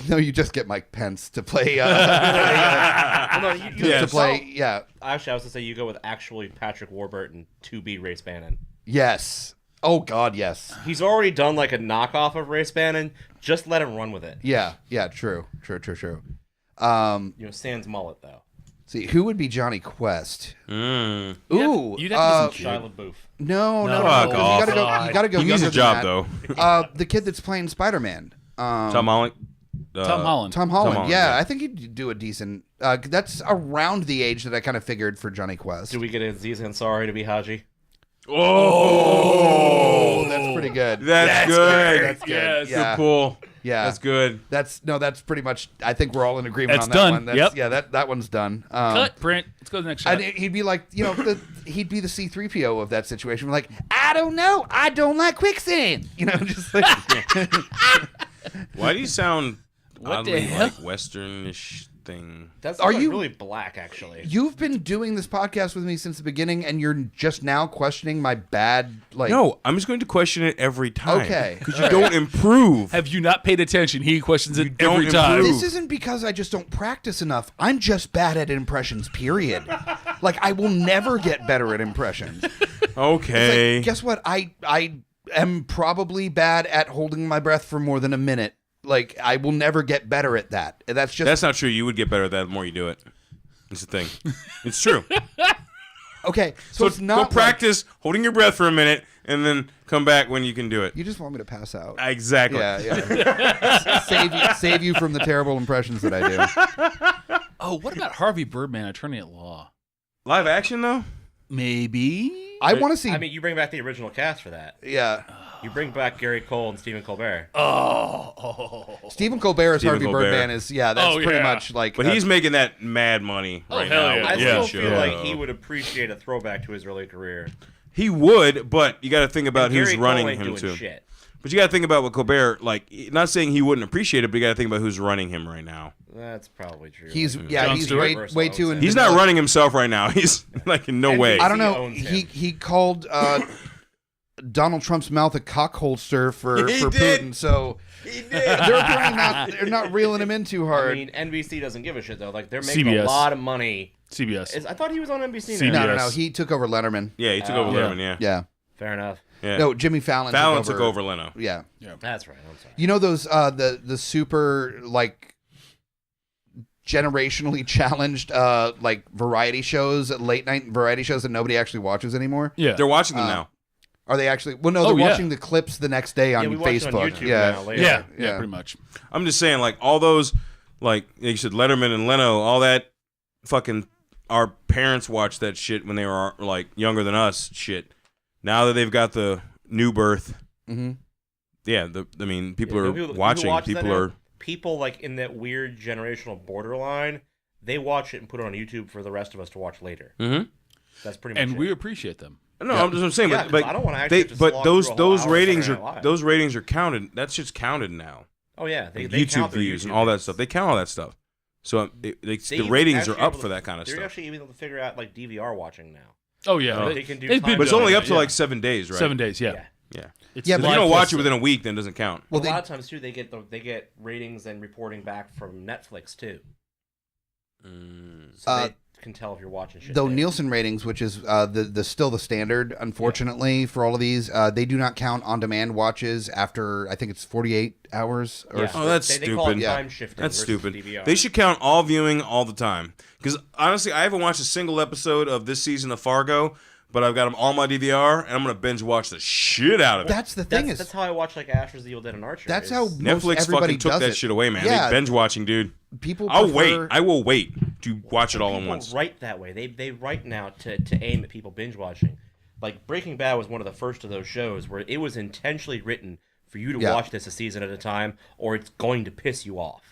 No, you just get Mike Pence to play. Well, no, to play. Yeah. Actually, I was going to say you go with actually Patrick Warburton to be Race Bannon. Yes. Oh God, yes. He's already done like a knockoff of Race Bannon. Just let him run with it. Yeah. True. Sans mullet though. See, who would be Johnny Quest? You'd have Shia LaBeouf. No. Fuck off. You gotta go. He needs a younger job than though. that. The kid that's playing Spider-Man. Tom Holland. Tom Holland. Tom Holland. Yeah, yeah. I think he'd do a decent. That's around the age that I kind of figured for Johnny Quest. Do we get Aziz Ansari to be Haji? Oh, that's pretty good. That's good. That's good. Yes. Yeah. Good pull. Yeah, That's good. That's pretty much. I think we're all in agreement That's on that done. one. That's, Yep. Yeah, that one's done. Cut, print. Let's go to the next shot. And he'd be like, he'd be the C-3PO of that situation. Like, I don't know, I don't like quicksand. Just like. Why do you sound What the oddly hell? like Westernish thing? That's Are like you- really black actually? You've been doing this podcast with me since the beginning, and you're just now questioning my bad. Like, No, I'm just going to question it every time. Okay. Because you don't improve. Have you not paid attention? He questions it don't every time. improve. This isn't because I just don't practice enough. I'm just bad at impressions, period. Like, I will never get better at impressions. Okay. Like, guess what? I am probably bad at holding my breath for more than a minute. Like, I will never get better at that. That's not true. You would get better at that the more you do it. It's the thing. It's true. Okay, so it's not go like- practice holding your breath for a minute and then come back when you can do it. You just want me to pass out. Exactly. Yeah. save you from the terrible impressions that I do. Oh, what about Harvey Birdman, attorney at law? Live action though? Maybe. I want to see. I mean, you bring back the original cast for that. Yeah. You bring back Gary Cole and Stephen Colbert. Stephen Colbert as Stephen Harvey Colbert. Birdman is that's pretty much like. But he's making that mad money right hell now. yeah. with I that still show. feel like he would appreciate a throwback to his early career. He would, but you got to think about And who's Gary Cole running ain't him doing too. shit. But you got to think about what Colbert, like, not saying he wouldn't appreciate it, but you got to think about who's running him right now. That's probably true. He's John he's Stewart? way too. in He's not running himself right now. He's like in no And way. I don't He know. owns him. He called Donald Trump's mouth a cock holster for He for did. Putin. So He did. they're not reeling him in too I hard. mean, NBC doesn't give a shit though. Like they're making CBS. a lot of money. CBS. I thought he was on NBC. CBS. now. No. He took over Letterman. Yeah, he took over Yeah. Letterman. Yeah. Yeah. Fair enough. Yeah. No, Jimmy Fallon. Fallon took over Leno. Yeah. That's right. I'm sorry. You know those the super like generationally challenged like variety shows, late night variety shows that nobody actually watches anymore? Yeah. They're watching them now. Are they actually? Well, no, Oh, they're yeah. watching the clips the next day on Yeah, we watch it Facebook. on YouTube yeah. now later. yeah. Yeah. Pretty much. I'm just saying, like, all those, like you said, Letterman and Leno, all that fucking, our parents watched that shit when they were, like, younger than us shit. Now that they've got the new birth, Mm-hmm. yeah, I mean, people are People watching. watch that People now. are, People like in that weird generational borderline. They watch it and put it on YouTube for the rest of us to watch later. mm-hmm. That's pretty much And it. we appreciate them. No, I'm just saying, Yeah, but 'cause I don't wanna actually just but slog those through a whole those hour of ratings Saturday are Night Live. counted. That shit's counted now. Oh yeah, they YouTube count their views and YouTube all that views. stuff. They count all that stuff. So They the even ratings are actually up able for to- that kind of They're stuff. actually able to figure out like DVR watching now. Oh yeah, Oh. They can do they've time been But it's doing only it, up to yeah. like 7 days, right? 7 days. Yeah. Yeah. Yeah. It's Yeah, If but you don't live watch plus it within a week, then it doesn't count. Well, a lot of times too, they get ratings and reporting back from Netflix too, so they can tell if you're watching shit. though there. Nielsen ratings, which is the still the standard, unfortunately, for all of these, they do not count on-demand watches after, I think it's 48 hours. Or Yeah. Oh, that's they call it stupid. time shifting. That's versus stupid. DVR. They should count all viewing all the time. Because honestly, I haven't watched a single episode of this season of Fargo, but I've got them on my DVR, and I'm going to binge watch the shit out of it. That's the thing That's how I watch like Asher's the Evil Dead and Archer. that's is- how Netflix everybody fucking took does that it. shit away, man. Yeah, They binge watching, dude. people. I'll prefer- wait. I will wait to watch it all at people once. write that way. They write now to aim at people binge watching. Like Breaking Bad was one of the first of those shows where it was intentionally written for you to Yeah. watch this a season at a time, or it's going to piss you off.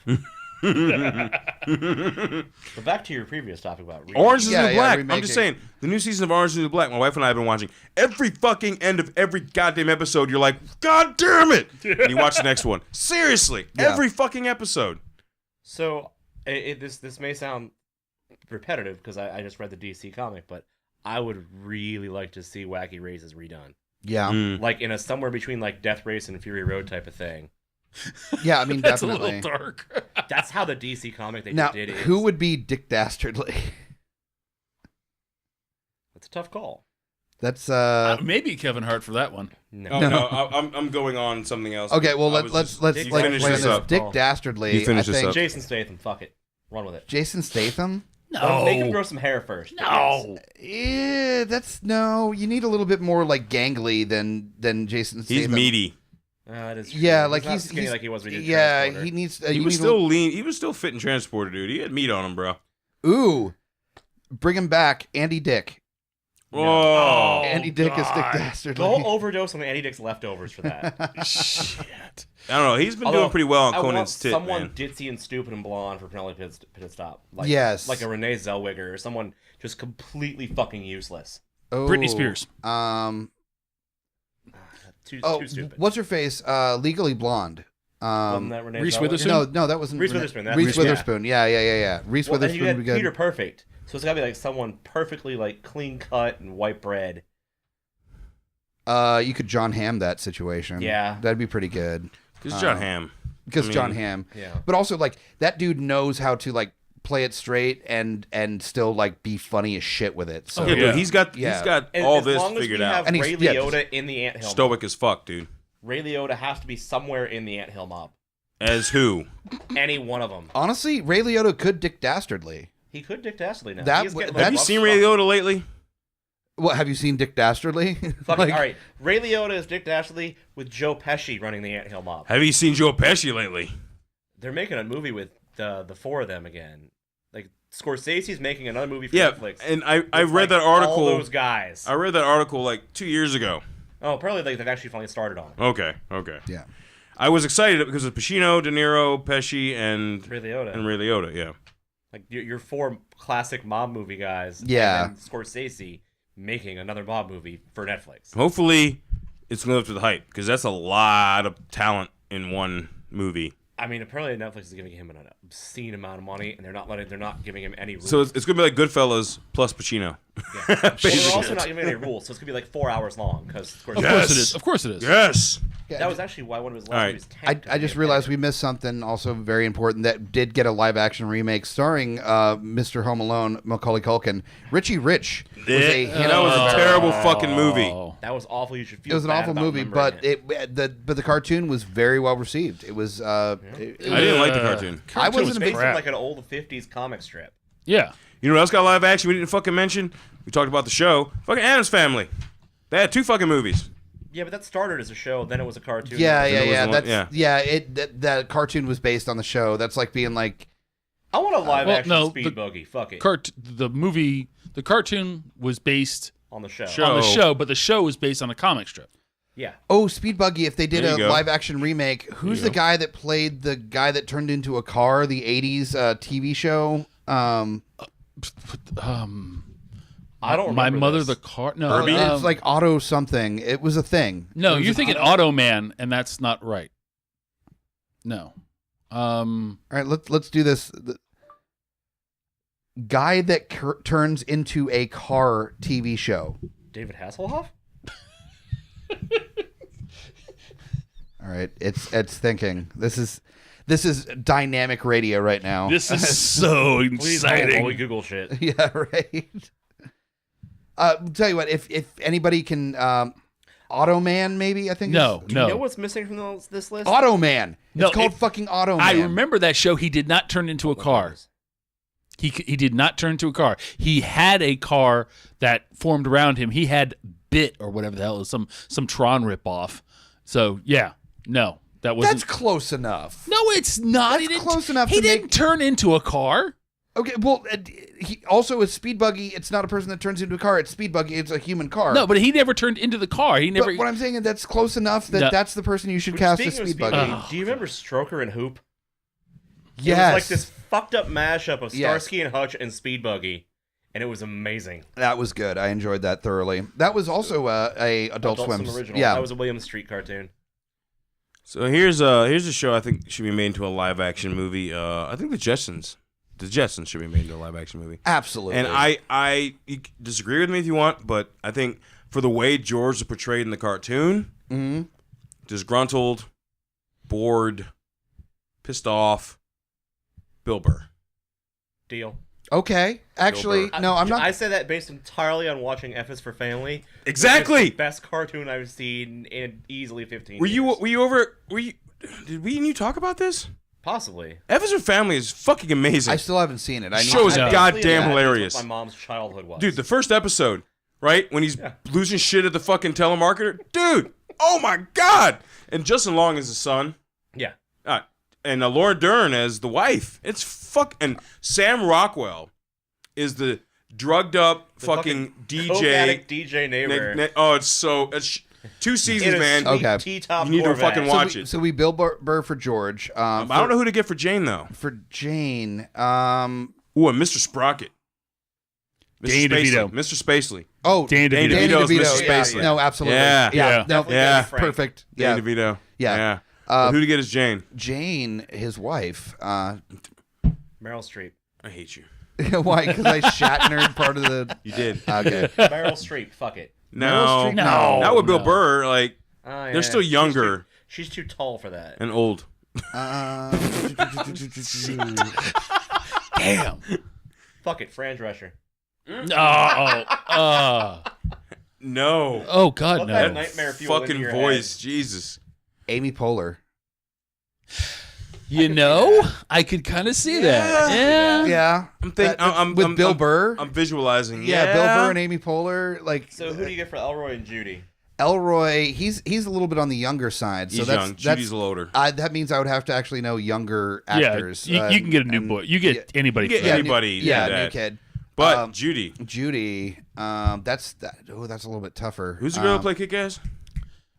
But back to your previous topic about reading. Orange is the Yeah, New yeah, Black. I'm remaking. just saying, the new season of Orange is the New Black, my wife and I have been watching. Every fucking end of every goddamn episode, you're like, God damn it! And you watch the next one. Seriously, Yeah. every fucking episode. So this may sound repetitive because I just read the DC comic, but I would really like to see Wacky Races redone. Yeah, Like in a somewhere between like Death Race and Fury Road type of thing. yeah. I mean, That's definitely. a little dark. That's how the DC comic they Now, just did it. who would be Dick Dastardly? That's a tough call. That's Maybe Kevin Hart for that one. No. Oh, no, I'm going on something else. okay. Well, I let's was let's just- like finish play this this. up. Dick Oh. Dastardly. You finish I this think up. Jason Statham, fuck it. Run with it. Jason Statham. Make him grow some hair first. No. Yeah, that's no. You need a little bit more like gangly than Jason Statham. He's meaty. That is true. Yeah, like not he's skinny he's- like he was when he did yeah. Transporter. He needs. He you was need still lean. He was still fit in Transporter, dude. He had meat on him, bro. Ooh, bring him back, Andy Dick. Oh, Andy Dick is Dick Dastardly. Go overdose on Andy Dick's leftovers for that. Shit. I don't know. He's been Although, doing pretty well on I want Conan's tit, someone man. ditzy and stupid and blonde for Penelope Pit Stop. Like, Yes. Like a Renee Zellweger or someone just completely fucking useless. Oh, Britney Spears. Too stupid. What's her face? Legally Blonde. Wasn't that Renee Reese Zellweger? Witherspoon? No, that wasn't Reese Renee- Witherspoon, that's Reese Reese, Witherspoon. Yeah. Reese Well, then Witherspoon you had would be good. Peter Perfect. So it's gotta be like someone perfectly like clean cut and white bread. You could John Hamm that situation. Yeah. That'd be pretty good. Because John Hamm. Because I mean, John Hamm. Yeah. But also like that dude knows how to like play it straight and still like be funny as shit with it. So Yeah, yeah. but he's got And all as this long as figured we out. have And he's- Ray yeah, Liotta in the anthill. Stoic as fuck, dude. Ray Liotta has to be somewhere in the anthill mob. As who? Any one of them. honestly, Ray Liotta could Dick Dastardly. He could Dick Dastardly now. That He's w- getting, that- Have you rough seen stuff. Ray Liotta lately? What, have you seen Dick Dastardly? Fuck Like, it. All right, Ray Liotta is Dick Dastardly with Joe Pesci running the anthill mob. Have you seen Joe Pesci lately? They're making a movie with the four of them again. Like Scorsese's making another movie for Yeah, Netflix. and I with, read like, that article. All those guys. I read that article like 2 years ago. Oh, apparently they've actually finally started on it. Okay. Yeah. I was excited because of Pacino, De Niro, Pesci, and Ray Liotta. and Ray Liotta. Yeah. Like your four classic mob movie guys. Yeah. And Scorsese making another mob movie for Netflix. Hopefully, it's gonna live to the hype because that's a lot of talent in one movie. I mean, apparently Netflix is giving him an obscene amount of money, and they're not giving him any rules. So it's gonna be like Goodfellas plus Pacino. Well, they're also not giving any rules, so it's gonna be like 4 hours long because Of course it is. Of course it is. Yes. that was actually why one of his All last right. movies tanked. I just realized we missed something also very important that did get a live action remake starring Mr. Home Alone, Macaulay Culkin. Richie Rich was a Hanna That was a Barbera. terrible fucking movie. Oh. That was awful. You should feel. It was an bad awful about movie, remembering but the cartoon was very well received. It was I didn't like the cartoon. I wasn't It's a based big on crap. like an old '50s comic strip. Yeah. You know what else got live action we didn't fucking mention? We talked about the show. Fucking Addams Family. They had 2 fucking movies. Yeah, but that started as a show, then it was a cartoon. Yeah. There was one- That's that cartoon was based on the show. That's like being like I want a live Well, action no, Speed the Buggy. Fuck it. The cartoon was based On the show. Show. on the show, but the show was based on a comic strip. Yeah. oh, Speed Buggy. If they did There a you go. live action remake, who's the guy that played the guy that turned into a car? The '80s TV show. I don't. My remember mother, this. the car. No, Herbie? It's like Auto something. It was a thing. no. It was You're an thinking Auto- Auto Man, and that's not right. No. All right, let's do this. Guy that turns into a car TV show. David Hasselhoff? All right, it's thinking. This is dynamic radio right now. This is so Please don't exciting. while we Google shit. Yeah, right. Tell you what, if anybody can, Automan maybe, I think. No, Do you know what's missing from this list? Automan. No, it's called fucking Automan. I remember that show. He did not turn into a car. He did not turn into a car. He had a car that formed around him. He had Bit or whatever the hell, it was some Tron ripoff. So yeah, no, that wasn't. That's close enough. No, it's not. That's close enough. He didn't turn into a car. Okay, well, he also is Speed Buggy. It's not a person that turns into a car. It's Speed Buggy. It's a human car. No, but he never turned into the car. He never. But what I'm saying is that's close enough that No. that's the person you should cast as Speaking of Speed Buggy. do you remember Stroker and Hoop? Yes. It was like this fucked up mashup of Yes. Starsky and Hutch and Speed Buggy, and it was amazing. That was good. I enjoyed that thoroughly. That was also a Adult Swim original. Yeah, That was a William Street cartoon. So here's a show I think should be made into a live action movie. I think the Jetsons should be made into a live action movie. Absolutely. And I you can disagree with me if you want, but I think for the way George is portrayed in the cartoon, disgruntled, bored, pissed off, Bill Burr. Deal. Okay. Actually, no, I'm not. I say that based entirely on watching F is for Family. Exactly. It's the best cartoon I've seen in easily 15 Were years. did we and you talk about this? Possibly. F is for Family is fucking amazing. I still haven't seen it. I need Show is to- goddamn hilarious. What my mom's childhood was. Dude, the first episode, right? When he's losing shit at the fucking telemarketer. Dude, oh my God. And Justin Long is the son. Yeah. And Laura Dern as the wife. It's and Sam Rockwell is the drugged up fucking DJ. Coke addict DJ neighbor. It's 2 seasons, man. Okay. T-top You need to Corvette. fucking watch it. So we Bill Burr for George. I don't know who to get for Jane, though. For Jane. Ooh, and Mr. Sprocket. Danny DeVito. Mr. Spacely. Oh, Danny Danny DeVito. DeVito's Mr. Yeah, Spacely. no, absolutely. Yeah. No, Definitely yeah. Danny Frank. Perfect. Yeah. Danny DeVito. Yeah. Who to get as Jane? Jane, his wife. Meryl Streep. I hate you. Why? Because I Shatnered part of the. You did. Okay. Meryl Streep. Fuck it. No. Streep? No. Not with Bill No. Burr. Like, Oh, yeah. they're still younger She's too tall for that. and old. Damn. Fuck it. Fran Drescher. No. Oh God, Let no. that nightmare fuel into Fucking your voice. Jesus. Amy Poehler. You know, I could kind of see that. Yeah. Yeah. I'm thinking. With Bill Burr. I'm visualizing. Yeah, Bill Burr and Amy Poehler. Like, So who do you get for Elroy and Judy? Elroy, he's a little bit on the younger side. So He's that's, young. Judy's a little older. That means I would have to actually know younger actors. Yeah, you can get a new boy. You get anybody. You for get that. anybody. Yeah, that. new kid. But Judy. Judy, that's a little bit tougher. Who's the girl who played Kick-Ass?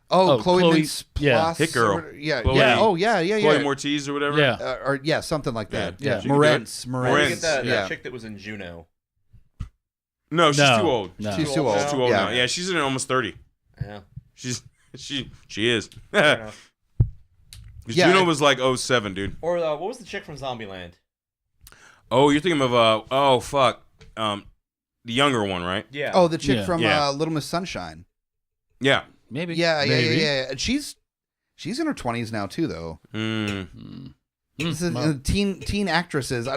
Oh, Chloe- Chloe Mintz yeah. Plasse Hit Girl. or- Yeah, Chloe- yeah. Oh, yeah. Chloe Mortiz or whatever. Yeah. Or yeah, something like that. Yeah, Yeah, she can do it. Morenz. Morenz. Get that Yeah. chick that was in Juno. No, she's No. too old. No. She's too old. She's too old Yeah. now. Yeah, she's in almost 30. Yeah. She is. Fair enough. Yeah, Juno was like 07, dude. Or what was the chick from Zombieland? Oh, you're thinking of the younger one, right? Yeah. Oh, the chick Yeah. from Yeah. Little Miss Sunshine. Yeah. Maybe. Yeah. Maybe. And she's in her 20s now too, though. This is Well, teen actresses.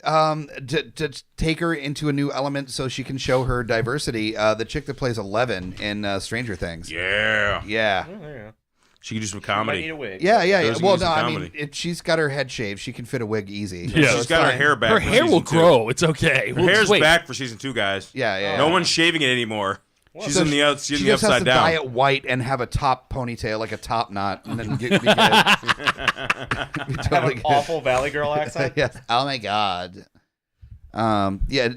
To take her into a new element so she can show her diversity. The chick that plays 11 in Stranger Things. Yeah. Yeah. Oh, there you go. She could do some Might comedy. need a wig. Yeah. Those Well, can do no, some I mean, comedy. she's got her head shaved. She can fit a wig easy. Yeah. So She's it's got her fine. hair back. her for hair will season 2. grow. It's okay. Her We'll hair's just wait. back for season 2, guys. Yeah. No one's shaving it anymore. She's So in the she's she in the just has upside to down. dye it white and have a top ponytail, like a top knot, and then be good. Be Have totally an good. awful Valley Girl accent. Yes. Oh my god. Yeah,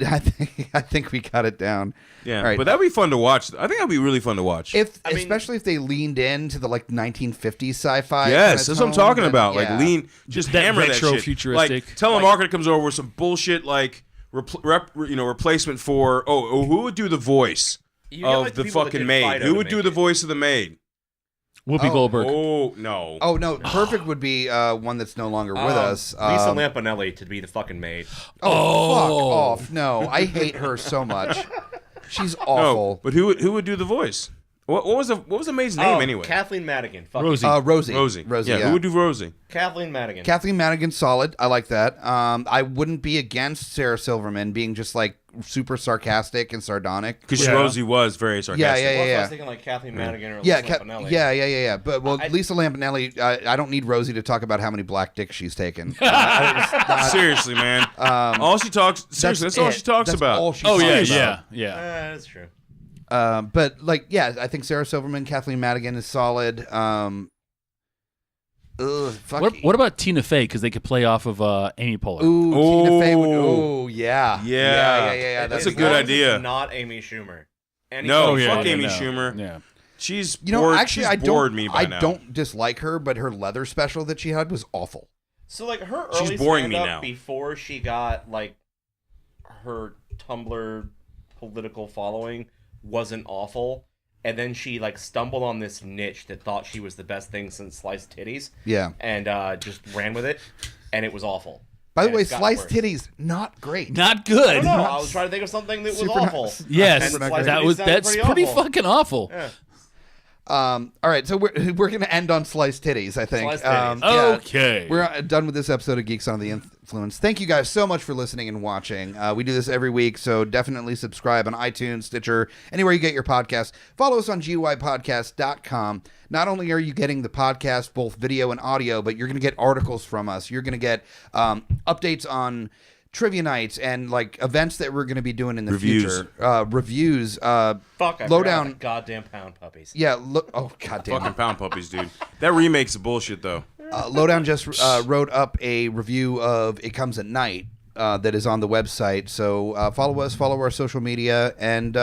I think we got it down. Yeah, All right. but that'd be fun to watch. I think that'd be really fun to watch. Especially if they leaned into the like 1950s sci-fi. Yes, kinda that's what I'm tone, talking then, about. yeah. Like lean, just that hammer retro that shit. futuristic. Like telemarketer comes over with some bullshit like replacement for who would do the voice You got, of like, the people that fucking did maid? Fido Who to would do make the it. voice of the maid? Whoopi Goldberg. Oh, no. Oh, no. Perfect would be one that's no longer with us. Lisa Lampanelli to be the fucking maid. Oh, fuck off. No, I hate her so much. She's awful. No, but who would do the voice? What was the maid's name anyway? Kathleen Madigan. Fuck Rosie. Rosie. Yeah, who would do Rosie? Kathleen Madigan. Kathleen Madigan's solid. I like that. I wouldn't be against Sarah Silverman being just like super sarcastic and sardonic. Because Rosie was very sarcastic. Well, I was thinking like Kathleen Madigan or Lisa Lampanelli. Yeah. But Lisa Lampanelli, I don't need Rosie to talk about how many black dicks she's taken. Seriously, man. All she talks. Seriously, that's all she talks about. All she talks about. Yeah. That's true. But I think Sarah Silverman, Kathleen Madigan is solid. What about Tina Fey? Because they could play off of Amy Poehler. Ooh, Tina Fey would. Oh, yeah. Yeah. That's a good idea. Not Amy Schumer. Fuck Amy Schumer. Yeah. She's bored me by I now. don't dislike her, but her leather special that she had was awful. So like her She's early boring me stand-up now. before she got like her Tumblr political following wasn't awful, and then she like stumbled on this niche that thought she was the best thing since sliced titties. Yeah, and just ran with it, and it was awful. By the way, sliced titties not great, not good. I don't know. I was trying to think of something that was awful. Yes, that's pretty fucking awful. Yeah. All right, so we're gonna end on sliced titties, I think. Sliced titties. Okay, we're done with this episode of Geeks Under the Influence. Thank you guys so much for listening and watching. We do this every week, so definitely subscribe on iTunes, Stitcher, anywhere you get your podcasts. Follow us on GUIPodcast.com. Not only are you getting the podcast, both video and audio, but you're gonna get articles from us. You're gonna get updates on trivia nights and like events that we're going to be doing in the future. Reviews. Fuck, I Lowdown. forgot the goddamn Pound Puppies. Yeah. Goddamn. Fucking Pound Puppies, dude. That remake's bullshit, though. Lowdown just wrote up a review of It Comes at Night that is on the website. So follow us, follow our social media, and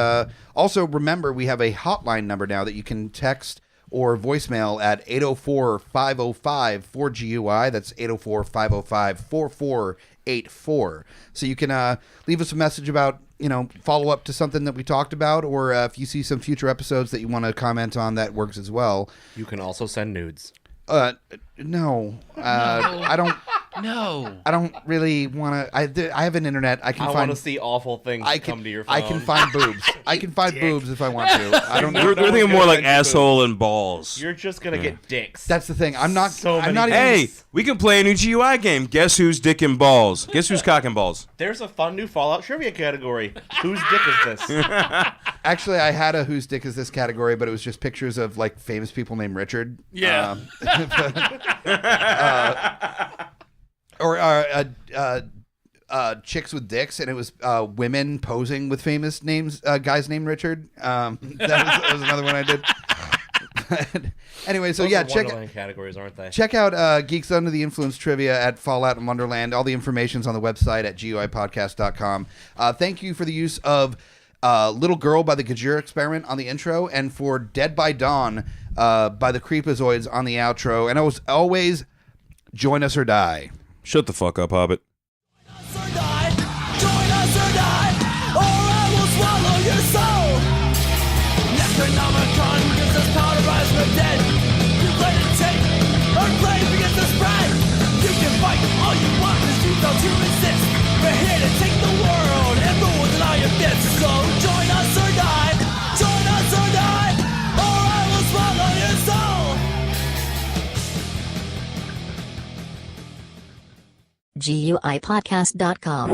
also remember we have a hotline number now that you can text or voicemail at 804-505-4GUI. That's 804-505-4484. So you can leave us a message about, follow up to something that we talked about, or if you see some future episodes that you want to comment on, that works as well. You can also send nudes. No. I don't. No. I don't really want to. I have an internet. I want to see awful things come to your phone. I can find boobs. I can find boobs if I want to. I don't know. We're thinking more like asshole and balls. You're just gonna get dicks. That's the thing. I'm not. Hey, we can play a new GUI game. Guess who's dick and balls? Guess who's cock and balls? There's a fun new Fallout trivia category. Whose dick is this? Actually, I had a whose dick is this category, but it was just pictures of like famous people named Richard. Yeah. Or chicks with dicks, and it was women posing with famous names, guys named Richard. That was another one I did. Anyway, so Those yeah, are Wonderland categories, aren't they? Check out Geeks Under the Influence trivia at Fallout and Wonderland. All the information's on the website at GUIPodcast.com. Thank you for the use of Little Girl by the Gajir Experiment on the intro, and for Dead by Dawn by the Creepazoids on the outro. And always join us or die. Shut the fuck up, Hobbit. Join us or die, or I will swallow your soul. Necronomicon gives us power to rise from the dead. You play to take, our grave begins to spread. You can fight all you want, cause you felt to resist. We're here to take the world and rule with all your fists. So join us or die, or I will swallow your soul. GUIPodcast.com